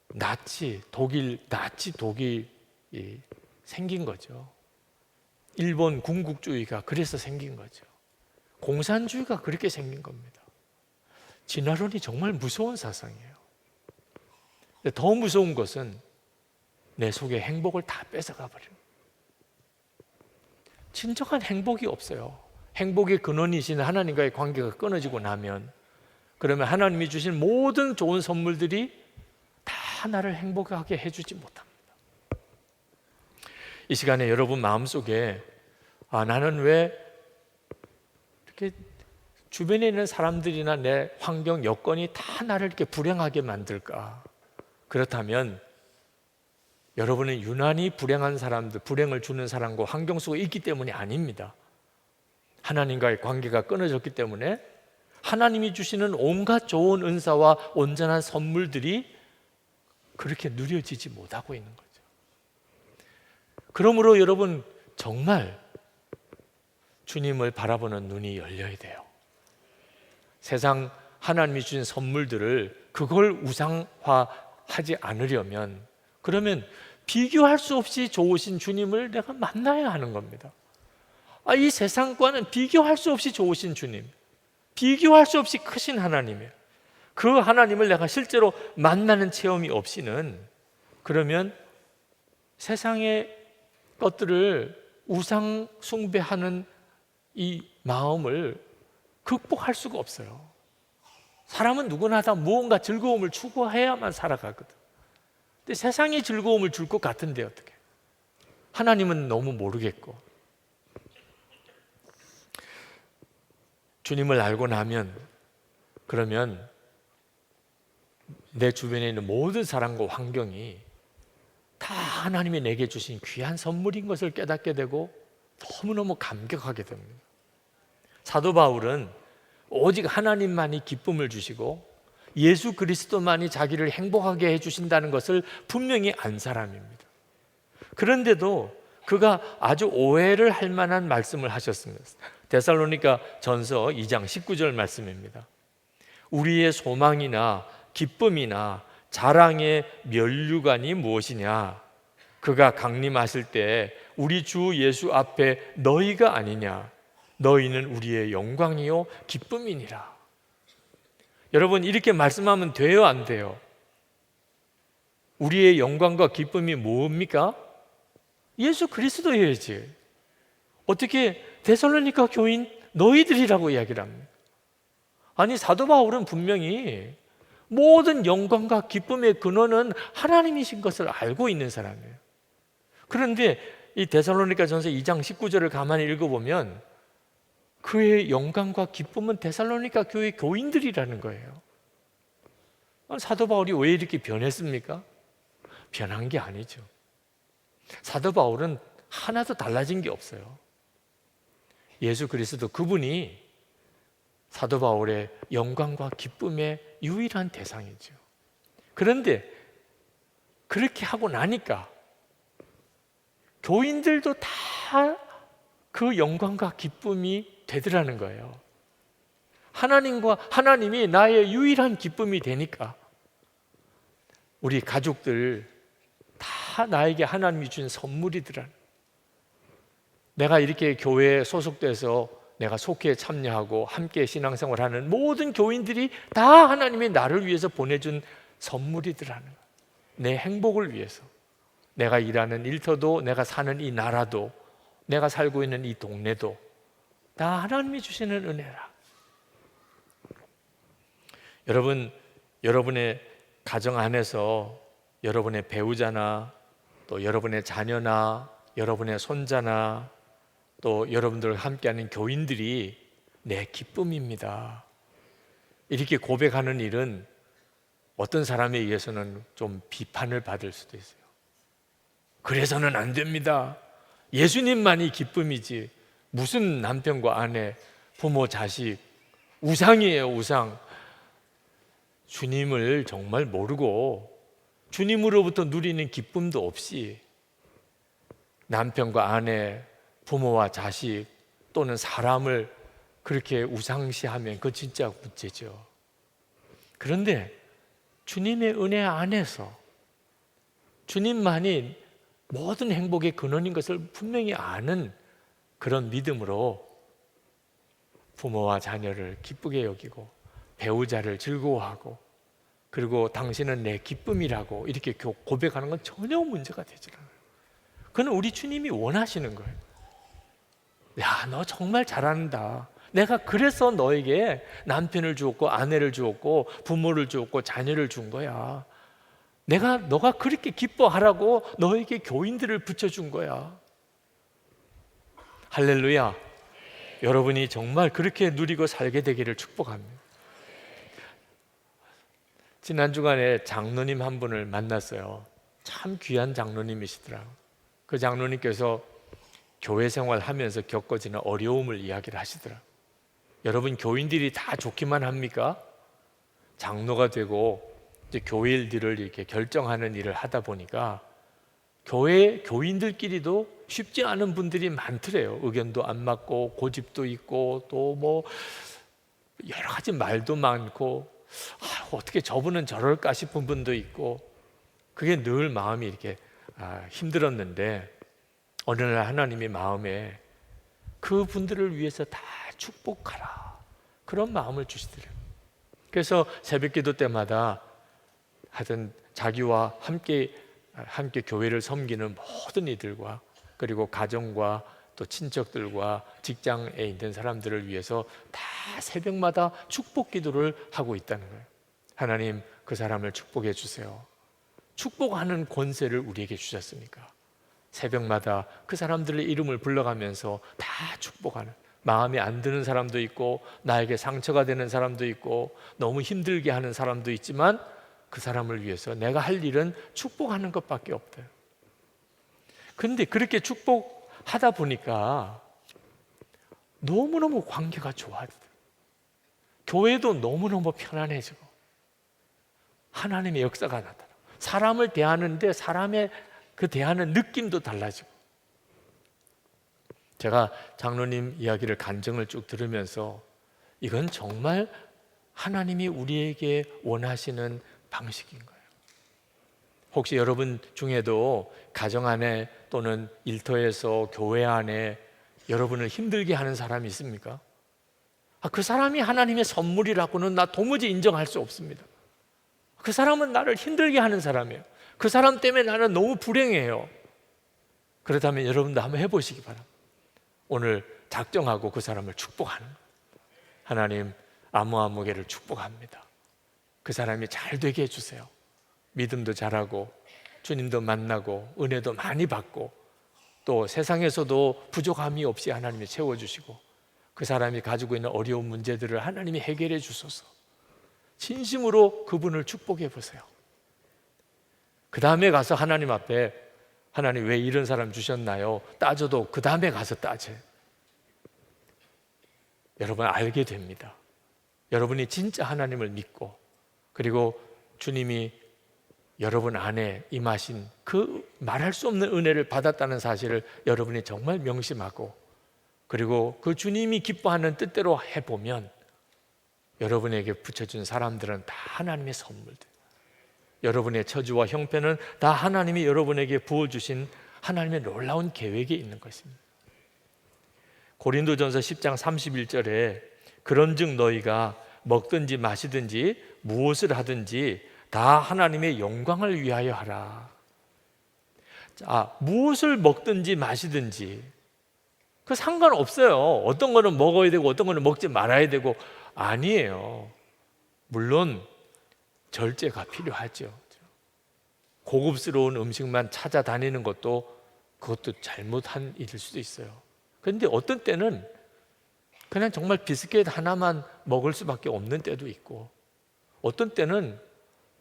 나치 독일이 생긴 거죠. 일본 군국주의가 그래서 생긴 거죠. 공산주의가 그렇게 생긴 겁니다. 진화론이 정말 무서운 사상이에요. 더 무서운 것은 내 속에 행복을 다 뺏어가 버려요. 진정한 행복이 없어요. 행복의 근원이신 하나님과의 관계가 끊어지고 나면 그러면 하나님이 주신 모든 좋은 선물들이 다 나를 행복하게 해주지 못합니다. 이 시간에 여러분 마음속에 나는 왜 이렇게 주변에 있는 사람들이나 내 환경 여건이 다 나를 이렇게 불행하게 만들까? 그렇다면 여러분은 유난히 불행한 사람들, 불행을 주는 사람과 환경 속에 있기 때문이 아닙니다. 하나님과의 관계가 끊어졌기 때문에 하나님이 주시는 온갖 좋은 은사와 온전한 선물들이 그렇게 누려지지 못하고 있는 거죠. 그러므로 여러분 정말 주님을 바라보는 눈이 열려야 돼요. 세상 하나님이 주신 선물들을 그걸 우상화하지 않으려면, 그러면 비교할 수 없이 좋으신 주님을 내가 만나야 하는 겁니다. 이 세상과는 비교할 수 없이 좋으신 주님, 비교할 수 없이 크신 하나님이에요. 그 하나님을 내가 실제로 만나는 체험이 없이는, 그러면 세상의 것들을 우상 숭배하는 이 마음을 극복할 수가 없어요. 사람은 누구나 다 무언가 즐거움을 추구해야만 살아가거든. 근데 세상이 즐거움을 줄 것 같은데 어떻게? 하나님은 너무 모르겠고. 주님을 알고 나면, 그러면 내 주변에 있는 모든 사람과 환경이 다 하나님이 내게 주신 귀한 선물인 것을 깨닫게 되고 너무너무 감격하게 됩니다. 사도 바울은 오직 하나님만이 기쁨을 주시고 예수 그리스도만이 자기를 행복하게 해주신다는 것을 분명히 안 사람입니다. 그런데도 그가 아주 오해를 할 만한 말씀을 하셨습니다. 데살로니가 전서 2장 19절 말씀입니다. 우리의 소망이나 기쁨이나 자랑의 면류관이 무엇이냐? 그가 강림하실 때 우리 주 예수 앞에 너희가 아니냐? 너희는 우리의 영광이요 기쁨이니라. 여러분, 이렇게 말씀하면 돼요, 안 돼요? 우리의 영광과 기쁨이 뭡니까? 예수 그리스도여야지. 어떻게 데살로니가 교인 너희들이라고 이야기를 합니까? 아니, 사도 바울은 분명히 모든 영광과 기쁨의 근원은 하나님이신 것을 알고 있는 사람이에요. 그런데 이 데살로니가 전서 2장 19절을 가만히 읽어보면 그의 영광과 기쁨은 데살로니가 교회 교인들이라는 거예요. 사도 바울이 왜 이렇게 변했습니까? 변한 게 아니죠. 사도 바울은 하나도 달라진 게 없어요. 예수 그리스도 그분이 사도 바울의 영광과 기쁨의 유일한 대상이죠. 그런데 그렇게 하고 나니까 교인들도 다 그 영광과 기쁨이 되더라는 거예요. 하나님이 나의 유일한 기쁨이 되니까 우리 가족들 다 나에게 하나님이 준 선물이더라. 내가 이렇게 교회에 소속돼서 내가 속회에 참여하고 함께 신앙생활하는 모든 교인들이 다 하나님이 나를 위해서 보내준 선물이더라는 거예요. 내 행복을 위해서. 내가 일하는 일터도, 내가 사는 이 나라도, 내가 살고 있는 이 동네도 다 하나님이 주시는 은혜라. 여러분, 여러분의 가정 안에서 여러분의 배우자나 또 여러분의 자녀나 여러분의 손자나 또 여러분들 함께하는 교인들이 내 기쁨입니다. 이렇게 고백하는 일은 어떤 사람에 의해서는 좀 비판을 받을 수도 있어요. 그래서는 안 됩니다. 예수님만이 기쁨이지 무슨 남편과 아내, 부모, 자식, 우상이에요, 우상. 주님을 정말 모르고 주님으로부터 누리는 기쁨도 없이 남편과 아내, 부모와 자식 또는 사람을 그렇게 우상시하면 그건 진짜 문제죠. 그런데 주님의 은혜 안에서 주님만이 모든 행복의 근원인 것을 분명히 아는 그런 믿음으로 부모와 자녀를 기쁘게 여기고 배우자를 즐거워하고 그리고 당신은 내 기쁨이라고 이렇게 고백하는 건 전혀 문제가 되지 않아요. 그건 우리 주님이 원하시는 거예요. 야, 너 정말 잘한다. 내가 그래서 너에게 남편을 주었고 아내를 주었고 부모를 주었고 자녀를 준 거야. 너가 그렇게 기뻐하라고 너에게 교인들을 붙여준 거야. 할렐루야. 여러분이 정말 그렇게 누리고 살게 되기를 축복합니다. 지난 주간에 장로님 한 분을 만났어요. 참 귀한 장로님이시더라. 그 장로님께서 교회 생활하면서 겪어지는 어려움을 이야기를 하시더라. 여러분, 교인들이 다 좋기만 합니까? 장로가 되고 이제 교회 일들을 이렇게 결정하는 일을 하다 보니까 교회 교인들끼리도 쉽지 않은 분들이 많더래요. 의견도 안 맞고 고집도 있고 또 뭐 여러 가지 말도 많고, 어떻게 저분은 저럴까 싶은 분도 있고, 그게 늘 마음이 이렇게 힘들었는데 어느 날 하나님이 마음에 그 분들을 위해서 다 축복하라, 그런 마음을 주시더래요. 그래서 새벽기도 때마다 하여튼 자기와 함께 교회를 섬기는 모든 이들과 그리고 가정과 또 친척들과 직장에 있는 사람들을 위해서 다 새벽마다 축복 기도를 하고 있다는 거예요. 하나님, 그 사람을 축복해 주세요. 축복하는 권세를 우리에게 주셨으니까 새벽마다 그 사람들의 이름을 불러가면서 다 축복하는, 마음에 안 드는 사람도 있고 나에게 상처가 되는 사람도 있고 너무 힘들게 하는 사람도 있지만 그 사람을 위해서 내가 할 일은 축복하는 것밖에 없대요. 그런데 그렇게 축복하다 보니까 너무너무 관계가 좋아지더라고요. 교회도 너무너무 편안해지고 하나님의 역사가 나타나고, 사람을 대하는데 사람의 그 대하는 느낌도 달라지고. 제가 장로님 이야기를 간증을 쭉 들으면서 이건 정말 하나님이 우리에게 원하시는 방식인 거예요. 혹시 여러분 중에도 가정 안에 또는 일터에서 교회 안에 여러분을 힘들게 하는 사람이 있습니까? 그 사람이 하나님의 선물이라고는 나 도무지 인정할 수 없습니다. 그 사람은 나를 힘들게 하는 사람이에요. 그 사람 때문에 나는 너무 불행해요. 그렇다면 여러분도 한번 해보시기 바랍니다. 오늘 작정하고 그 사람을 축복하는 거예요. 하나님, 아무개를 축복합니다. 그 사람이 잘 되게 해주세요. 믿음도 잘하고 주님도 만나고 은혜도 많이 받고 또 세상에서도 부족함이 없이 하나님이 채워주시고 그 사람이 가지고 있는 어려운 문제들을 하나님이 해결해 주소서. 진심으로 그분을 축복해 보세요. 그 다음에 가서 하나님 앞에, 하나님 왜 이런 사람 주셨나요? 따져도 그 다음에 가서 따져요. 여러분 알게 됩니다. 여러분이 진짜 하나님을 믿고 그리고 주님이 여러분 안에 임하신 그 말할 수 없는 은혜를 받았다는 사실을 여러분이 정말 명심하고 그리고 그 주님이 기뻐하는 뜻대로 해보면 여러분에게 붙여준 사람들은 다 하나님의 선물들, 여러분의 처지와 형편은 다 하나님이 여러분에게 부어주신 하나님의 놀라운 계획이 있는 것입니다. 고린도전서 10장 31절에 그런즉 너희가 먹든지 마시든지 무엇을 하든지 다 하나님의 영광을 위하여 하라. 자, 무엇을 먹든지 마시든지 그 상관없어요. 어떤 거는 먹어야 되고 어떤 거는 먹지 말아야 되고 아니에요. 물론 절제가 필요하죠. 고급스러운 음식만 찾아다니는 것도 그것도 잘못한 일일 수도 있어요. 그런데 어떤 때는 그냥 정말 비스켓 하나만 먹을 수밖에 없는 때도 있고 어떤 때는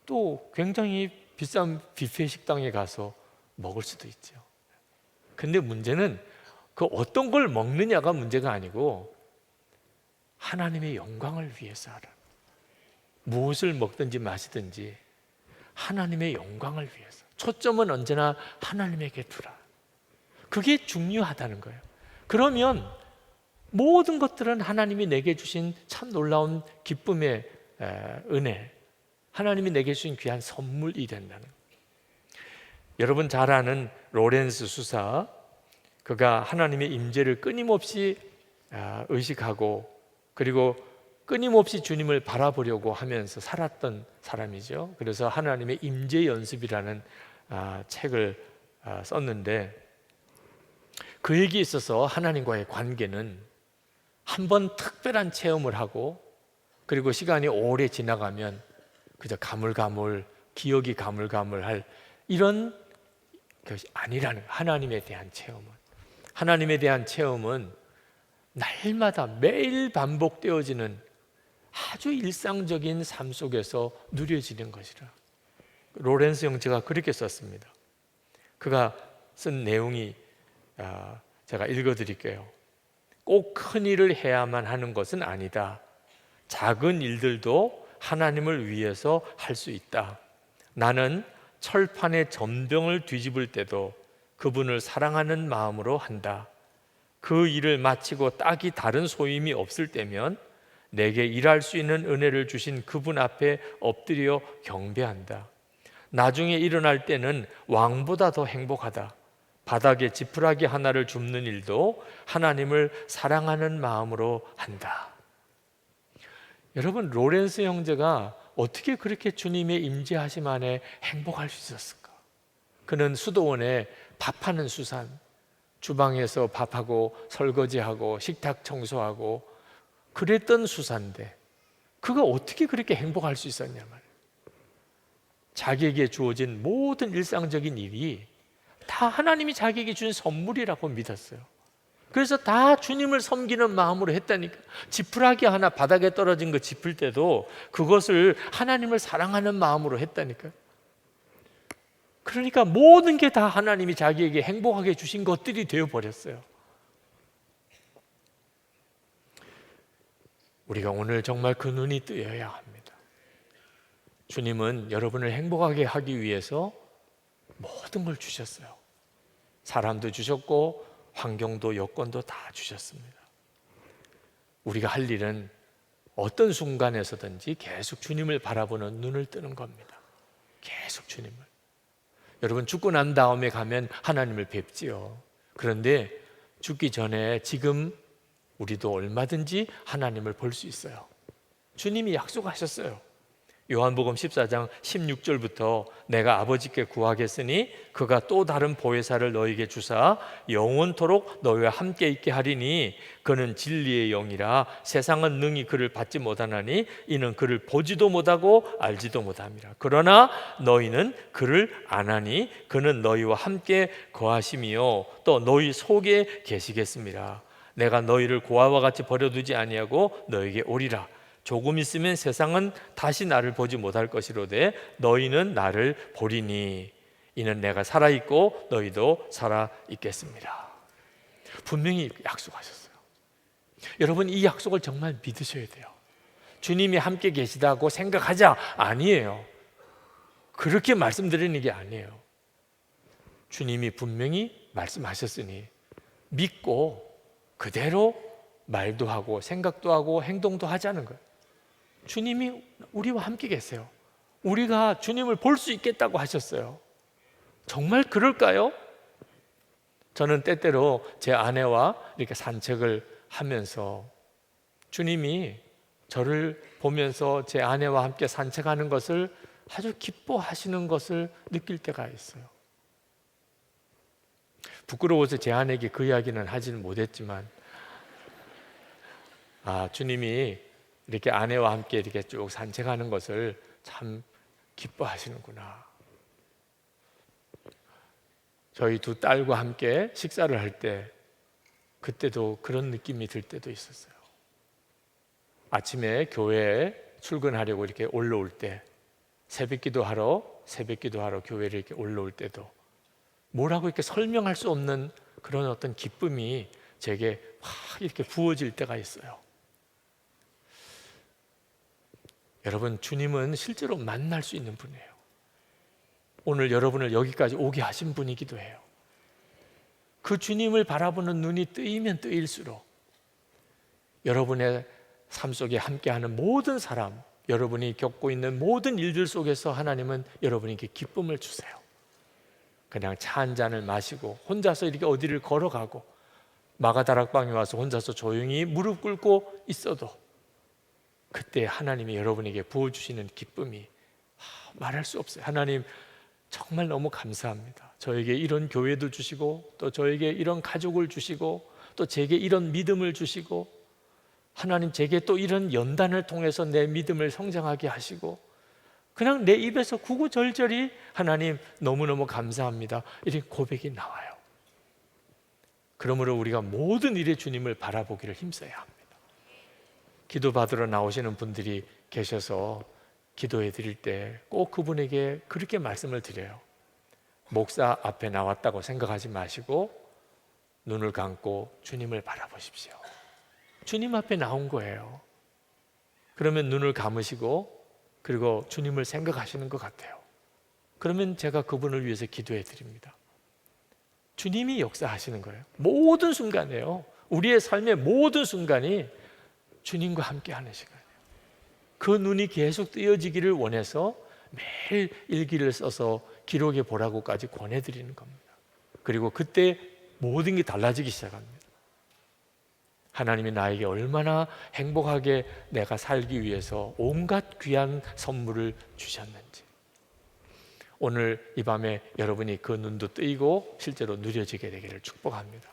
또 굉장히 비싼 뷔페 식당에 가서 먹을 수도 있죠. 근데 문제는 그 어떤 걸 먹느냐가 문제가 아니고 하나님의 영광을 위해서 하라. 무엇을 먹든지 마시든지 하나님의 영광을 위해서, 초점은 언제나 하나님에게 두라. 그게 중요하다는 거예요. 그러면 모든 것들은 하나님이 내게 주신 참 놀라운 기쁨의 은혜, 하나님이 내게 주신 귀한 선물이 된다는 거예요. 여러분 잘 아는 로렌스 수사, 그가 하나님의 임재를 끊임없이 의식하고 그리고 끊임없이 주님을 바라보려고 하면서 살았던 사람이죠. 그래서 하나님의 임재 연습이라는 책을 썼는데 그에게 있어서 하나님과의 관계는 한번 특별한 체험을 하고 그리고 시간이 오래 지나가면 그저 가물가물, 기억이 가물가물할 이런 것이 아니라는, 하나님에 대한 체험은, 하나님에 대한 체험은 날마다 매일 반복되어지는 아주 일상적인 삶 속에서 누려지는 것이라. 로렌스 형제가 그렇게 썼습니다. 그가 쓴 내용이 제가 읽어드릴게요. 꼭 큰 일을 해야만 하는 것은 아니다. 작은 일들도 하나님을 위해서 할 수 있다. 나는 철판에 전병을 뒤집을 때도 그분을 사랑하는 마음으로 한다. 그 일을 마치고 딱히 다른 소임이 없을 때면 내게 일할 수 있는 은혜를 주신 그분 앞에 엎드려 경배한다. 나중에 일어날 때는 왕보다 더 행복하다. 바닥에 지푸라기 하나를 줍는 일도 하나님을 사랑하는 마음으로 한다. 여러분, 로렌스 형제가 어떻게 그렇게 주님의 임재하심 안에 행복할 수 있었을까? 그는 수도원에 밥하는 수산, 주방에서 밥하고 설거지하고 식탁 청소하고 그랬던 수산인데 그가 어떻게 그렇게 행복할 수 있었냐 말이에요. 자기에게 주어진 모든 일상적인 일이 다 하나님이 자기에게 준 선물이라고 믿었어요. 그래서 다 주님을 섬기는 마음으로 했다니까. 지푸라기 하나 바닥에 떨어진 거 짚을 때도 그것을 하나님을 사랑하는 마음으로 했다니까. 그러니까 모든 게 다 하나님이 자기에게 행복하게 주신 것들이 되어버렸어요. 우리가 오늘 정말 그 눈이 뜨여야 합니다. 주님은 여러분을 행복하게 하기 위해서 모든 걸 주셨어요. 사람도 주셨고 환경도 여건도 다 주셨습니다. 우리가 할 일은 어떤 순간에서든지 계속 주님을 바라보는 눈을 뜨는 겁니다. 계속 주님을. 여러분, 죽고 난 다음에 가면 하나님을 뵙지요. 그런데 죽기 전에 지금 우리도 얼마든지 하나님을 볼 수 있어요. 주님이 약속하셨어요. 요한복음 14장 16절부터 내가 아버지께 구하겠으니 그가 또 다른 보혜사를 너에게 주사 영원토록 너희와 함께 있게 하리니 그는 진리의 영이라 세상은 능히 그를 받지 못하나니 이는 그를 보지도 못하고 알지도 못함이라. 그러나 너희는 그를 아나니 그는 너희와 함께 거하심이요 또 너희 속에 계시겠습니다. 내가 너희를 고아와 같이 버려두지 아니하고 너에게 오리라. 조금 있으면 세상은 다시 나를 보지 못할 것이로되 너희는 나를 보리니 이는 내가 살아있고 너희도 살아있겠습니다. 분명히 약속하셨어요. 여러분, 이 약속을 정말 믿으셔야 돼요. 주님이 함께 계시다고 생각하자 아니에요. 그렇게 말씀드리는 게 아니에요. 주님이 분명히 말씀하셨으니 믿고 그대로 말도 하고 생각도 하고 행동도 하자는 거예요. 주님이 우리와 함께 계세요. 우리가 주님을 볼 수 있겠다고 하셨어요. 정말 그럴까요? 저는 때때로 제 아내와 이렇게 산책을 하면서 주님이 저를 보면서 제 아내와 함께 산책하는 것을 아주 기뻐하시는 것을 느낄 때가 있어요. 부끄러워서 제 아내에게 그 이야기는 하지는 못했지만 주님이 이렇게 아내와 함께 이렇게 쭉 산책하는 것을 참 기뻐하시는구나. 저희 두 딸과 함께 식사를 할 때 그때도 그런 느낌이 들 때도 있었어요. 아침에 교회에 출근하려고 이렇게 올라올 때 새벽 기도하러 교회를 이렇게 올라올 때도 뭐라고 이렇게 설명할 수 없는 그런 어떤 기쁨이 제게 확 이렇게 부어질 때가 있어요. 여러분, 주님은 실제로 만날 수 있는 분이에요. 오늘 여러분을 여기까지 오게 하신 분이기도 해요. 그 주님을 바라보는 눈이 뜨이면 뜨일수록 여러분의 삶 속에 함께하는 모든 사람, 여러분이 겪고 있는 모든 일들 속에서 하나님은 여러분에게 기쁨을 주세요. 그냥 차 한 잔을 마시고 혼자서 이렇게 어디를 걸어가고 마가다락방에 와서 혼자서 조용히 무릎 꿇고 있어도 그때 하나님이 여러분에게 부어주시는 기쁨이 말할 수 없어요. 하나님 정말 너무 감사합니다. 저에게 이런 교회도 주시고 또 저에게 이런 가족을 주시고 또 제게 이런 믿음을 주시고 하나님 제게 또 이런 연단을 통해서 내 믿음을 성장하게 하시고 그냥 내 입에서 구구절절히 하나님 너무너무 감사합니다 이렇게 고백이 나와요. 그러므로 우리가 모든 일에 주님을 바라보기를 힘써야 합니다. 기도받으러 나오시는 분들이 계셔서 기도해 드릴 때 꼭 그분에게 그렇게 말씀을 드려요. 목사 앞에 나왔다고 생각하지 마시고 눈을 감고 주님을 바라보십시오. 주님 앞에 나온 거예요. 그러면 눈을 감으시고 그리고 주님을 생각하시는 것 같아요. 그러면 제가 그분을 위해서 기도해 드립니다. 주님이 역사하시는 거예요. 모든 순간에요. 우리의 삶의 모든 순간이 주님과 함께 하는 시간이에요. 그 눈이 계속 뜨여지기를 원해서 매일 일기를 써서 기록해 보라고까지 권해드리는 겁니다. 그리고 그때 모든 게 달라지기 시작합니다. 하나님이 나에게 얼마나 행복하게 내가 살기 위해서 온갖 귀한 선물을 주셨는지, 오늘 이 밤에 여러분이 그 눈도 뜨이고 실제로 누려지게 되기를 축복합니다.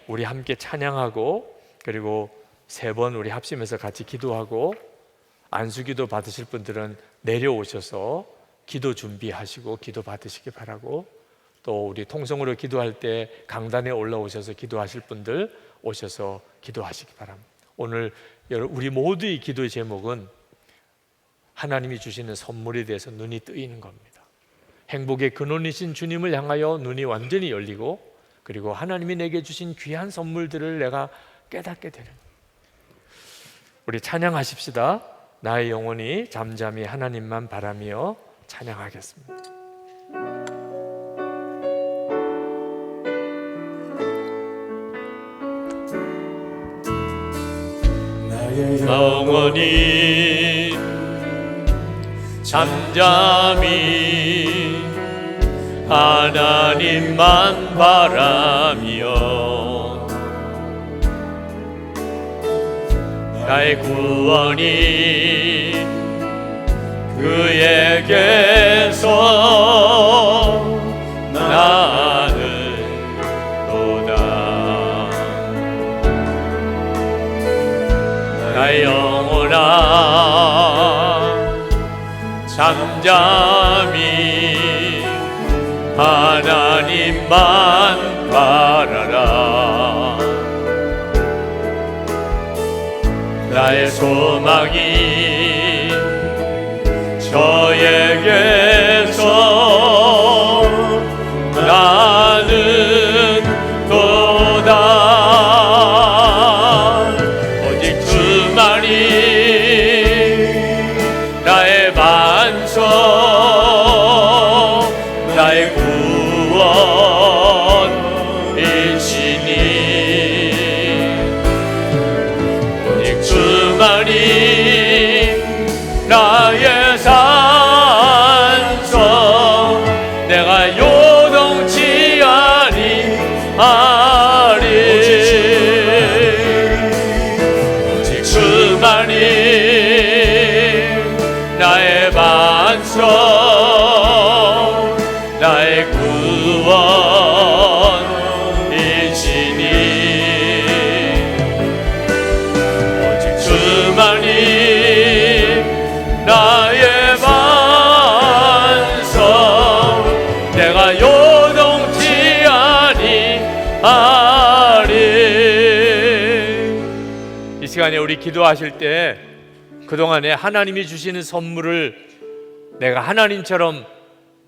우리 함께 찬양하고 그리고 3번 우리 합심해서 같이 기도하고, 안수기도 받으실 분들은 내려오셔서 기도 준비하시고 기도 받으시기 바라고, 또 우리 통성으로 기도할 때 강단에 올라오셔서 기도하실 분들 오셔서 기도하시기 바랍니다. 오늘 우리 모두의 기도의 제목은 하나님이 주시는 선물에 대해서 눈이 뜨이는 겁니다. 행복의 근원이신 주님을 향하여 눈이 완전히 열리고, 그리고 하나님이 내게 주신 귀한 선물들을 내가 깨닫게 되는, 우리 찬양하십시다. 나의 영혼이 잠잠히 하나님만 바라며 찬양하겠습니다. 나의 영혼이 잠잠히 하나님만 바라며 나의 구원이 그에게서 나는도다. 나의 영혼아 잠잠히 하나님만 바라라. 나의 소망이 저에게서 나는 도다. 오직 주만이 나의 반석, 나의 구원이시니. 오직 주만이 나의 산성, 내가 요동치 아니하리. 오직 주만이 나의 반석, 나의 구원이시니. 오직 주만이 나의 반석, 내가 요동치 아니하리. 이 시간에 우리 기도하실 때 그동안에 하나님이 주시는 선물을, 내가 하나님처럼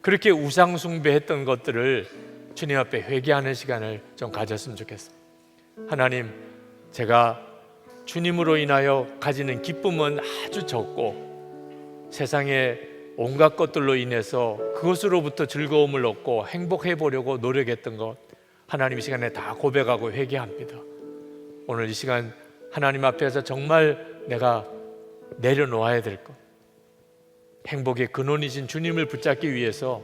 그렇게 우상 숭배했던 것들을 주님 앞에 회개하는 시간을 좀 가졌으면 좋겠어요. 하나님, 제가 주님으로 인하여 가지는 기쁨은 아주 적고 세상의 온갖 것들로 인해서 그것으로부터 즐거움을 얻고 행복해 보려고 노력했던 것, 하나님 이 시간에 다 고백하고 회개합니다. 오늘 이 시간 하나님 앞에서 정말 내가 내려놓아야 될 것, 행복의 근원이신 주님을 붙잡기 위해서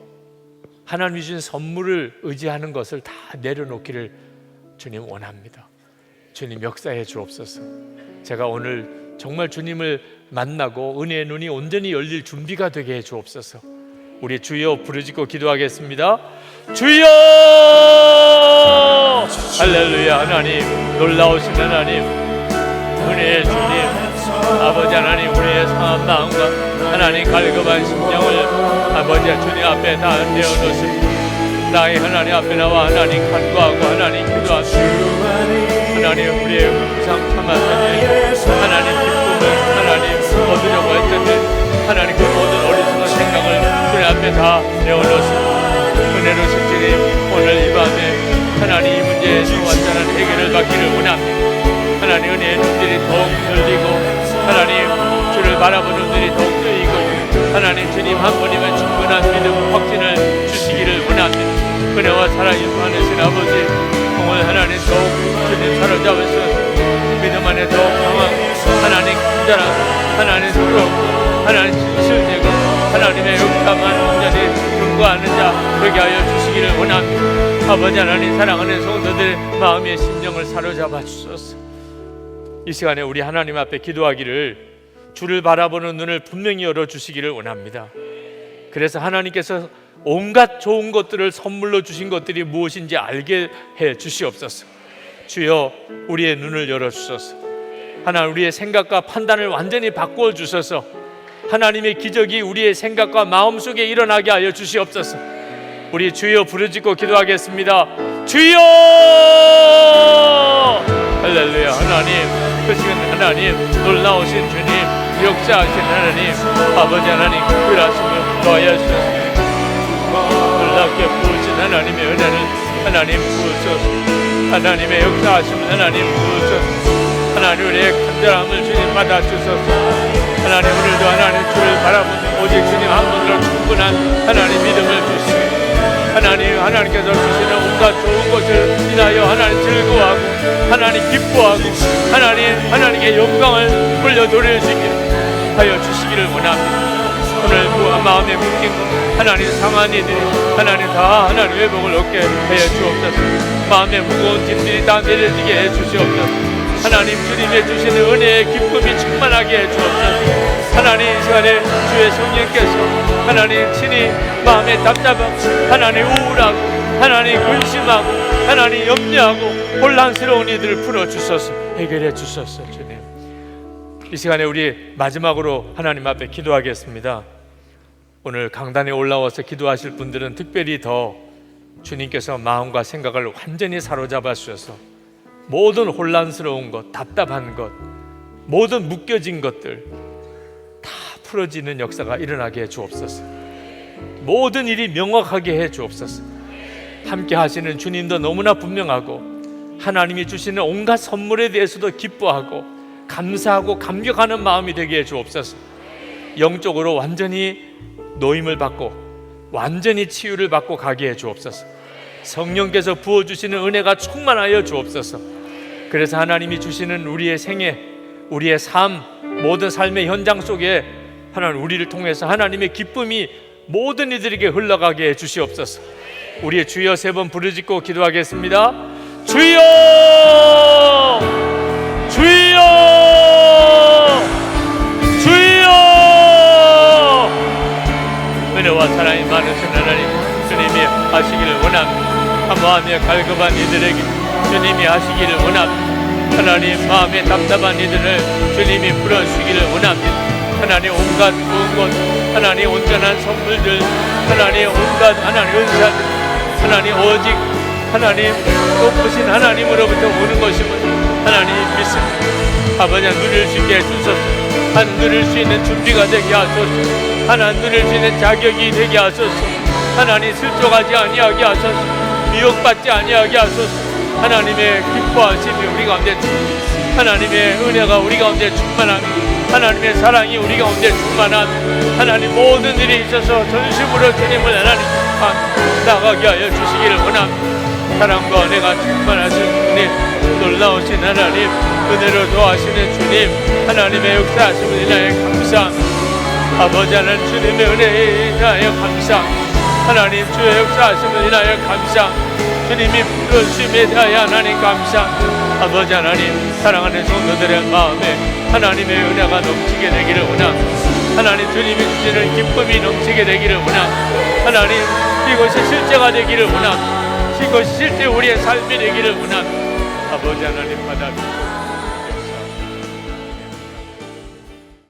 하나님이 주신 선물을 의지하는 것을 다 내려놓기를 주님 원합니다. 주님 역사해 주옵소서. 제가 오늘 정말 주님을 만나고 은혜의 눈이 온전히 열릴 준비가 되게 해 주옵소서. 우리 주여 부르짖고 기도하겠습니다. 주여! 할렐루야. 하나님, 놀라우신 하나님, 은혜의 주님, 아버지 하나님, 우리의 상한 마음과 하나님 갈급한 심령을 아버지 주님 앞에 다 내어놓습니다. 나의 하나님 앞에 나와 하나님 간구하고 하나님 기도합니다. 하나님, 우리의 우상 참았다니 하나님 기쁨을 하나님 얻으려고 했던데 하나님 그 모든 어리석은 생각을 주님 앞에 다 내어놓습니다. 은혜를 은혜로우신 주님, 오늘 이 밤에 하나님 이 문제에서 완전한 해결을 받기를 원합니다. 하나님 은혜의 눈들이 더욱 열리고 하나님 주를 바라보는 눈이 더욱 뜨이고 하나님 주님 한 분이면 충분한 믿음 확신을 주시기를 원합니다. 은혜와 사랑이 많으신 아버지, 오늘 하나님 더욱 주님 사로잡으셔 믿음 안에 더욱 강한 하나님 간절한 하나님 부끄럽고 하나님 진실되고 하나님의 역사만 온전히 경고하는 자 되게 하여 주시기를 원합니다. 아버지 하나님, 사랑하는 성도들의 마음의 심령을 사로잡아 주소서. 이 시간에 우리 하나님 앞에 기도하기를 주를 바라보는 눈을 분명히 열어주시기를 원합니다. 그래서 하나님께서 온갖 좋은 것들을 선물로 주신 것들이 무엇인지 알게 해 주시옵소서. 주여, 우리의 눈을 열어주소서. 하나님, 우리의 생각과 판단을 완전히 바꾸어 주셔서 하나님의 기적이 우리의 생각과 마음속에 일어나게 하여 주시옵소서. 우리 주여 부르짖고 기도하겠습니다. 주여! 할렐루야. 하나님, 그 시간 하나님, 놀라우신 주님, 역사하신 하나님, 아버지 하나님, 특별하심을 더하여 주소서. 놀랍게 부으신 하나님의 은혜를 하나님 부으소서. 하나님의 역사하심을 하나님 부으소서. 하나님, 우리의 간절함을 주님 받아주소서. 하나님, 오늘도 하나님 주를 바라보는 오직 주님 한 분으로 충분한 하나님 믿음을 주시고 하나님께서 주시는 온갖 좋은 것을 인하여 하나님 즐거워하고 하나님 기뻐하고 하나님께 영광을 돌려드릴 수 있게 하여 주시기를 원합니다. 오늘 마음에 묶인 하나님 상한 이들이 하나님 다 하나님 회복을 얻게 하여 주옵소서. 마음에 무거운 짐들이 다 내려지게 해 주시옵소서. 하나님, 주님의 주시는 은혜의 기쁨이 충만하게 해 주옵소서. 하나님, 이 시간에 주의 성령께서 하나님 친히 마음에 답답하고 하나님 우울하고 하나님 근심하고 하나님 염려하고 혼란스러운 이들을 풀어주소서. 해결해 주소서. 주님, 이 시간에 우리 마지막으로 하나님 앞에 기도하겠습니다. 오늘 강단에 올라와서 기도하실 분들은 특별히 더 주님께서 마음과 생각을 완전히 사로잡아 주셔서 모든 혼란스러운 것, 답답한 것, 모든 묶여진 것들 다 풀어지는 역사가 일어나게 해 주옵소서. 모든 일이 명확하게 해 주옵소서. 함께 하시는 주님도 너무나 분명하고 하나님이 주시는 온갖 선물에 대해서도 기뻐하고 감사하고 감격하는 마음이 되게 해 주옵소서. 영적으로 완전히 노임을 받고 완전히 치유를 받고 가게 해 주옵소서. 성령께서 부어주시는 은혜가 충만하여 주옵소서. 그래서 하나님이 주시는 우리의 생애, 우리의 삶, 모든 삶의 현장 속에 하나님 우리를 통해서 하나님의 기쁨이 모든 이들에게 흘러가게 해 주시옵소서. 우리의 주여 세 번 부르짖고 기도하겠습니다. 주여! 주여! 주여! 은혜와 사랑이 많으신 하나님, 주님이 하시기를 원합니다. 마음에 갈급한 이들에게 주님이 하시기를 원합니다. 하나님, 마음에 답답한 이들을 주님이 풀어주시기를 원합니다. 하나님, 온갖 좋은 것, 하나님 온전한 선물들, 하나님 온갖 하나님 은사들, 하나님 오직 하나님 높으신 하나님으로부터 오는 것임을 하나님 믿습니다. 아버지, 누릴 수 있게 해주소서. 하나님, 누릴 수 있는 준비가 되게 하소서. 하나님, 누릴 수 있는 자격이 되게 하소서. 하나님, 슬쩍하지 아니하게 하소서. 미혹받지 아니하게 하소서. 하나님의 기뻐하심이 우리 가운데 하나님의 은혜가 우리 가운데 충만함, 하나님의 사랑이 우리 가운데 충만함, 하나님 모든 일이 있어서 전심으로 주님을 하나님 나가게 하여 주시기를 원합니다. 사랑과 은혜가 충만하신 주님, 놀라우신 하나님, 은혜로 도와주시는 주님, 하나님의 역사하심을 인하여 감사합니다. 아버지 하나님, 주님의 은혜에 인하여 감사합니다. 하나님, 주의 역사하심을 인하여 감사합니다. 주님이 부르심에 대하여 하나님 감사합니다. 아버지 하나님, 사랑하는 성도들의 마음에 하나님의 은혜가 넘치게 되기를 원합니다. 하나님, 주님이 주시는 기쁨이 넘치게 되기를 원합니다. 하나님, 이것이 실제가 되기를 원합니다. 이것이 실제 우리의 삶이 되기를 원합니다. 아버지 하나님, 받아주시옵소서.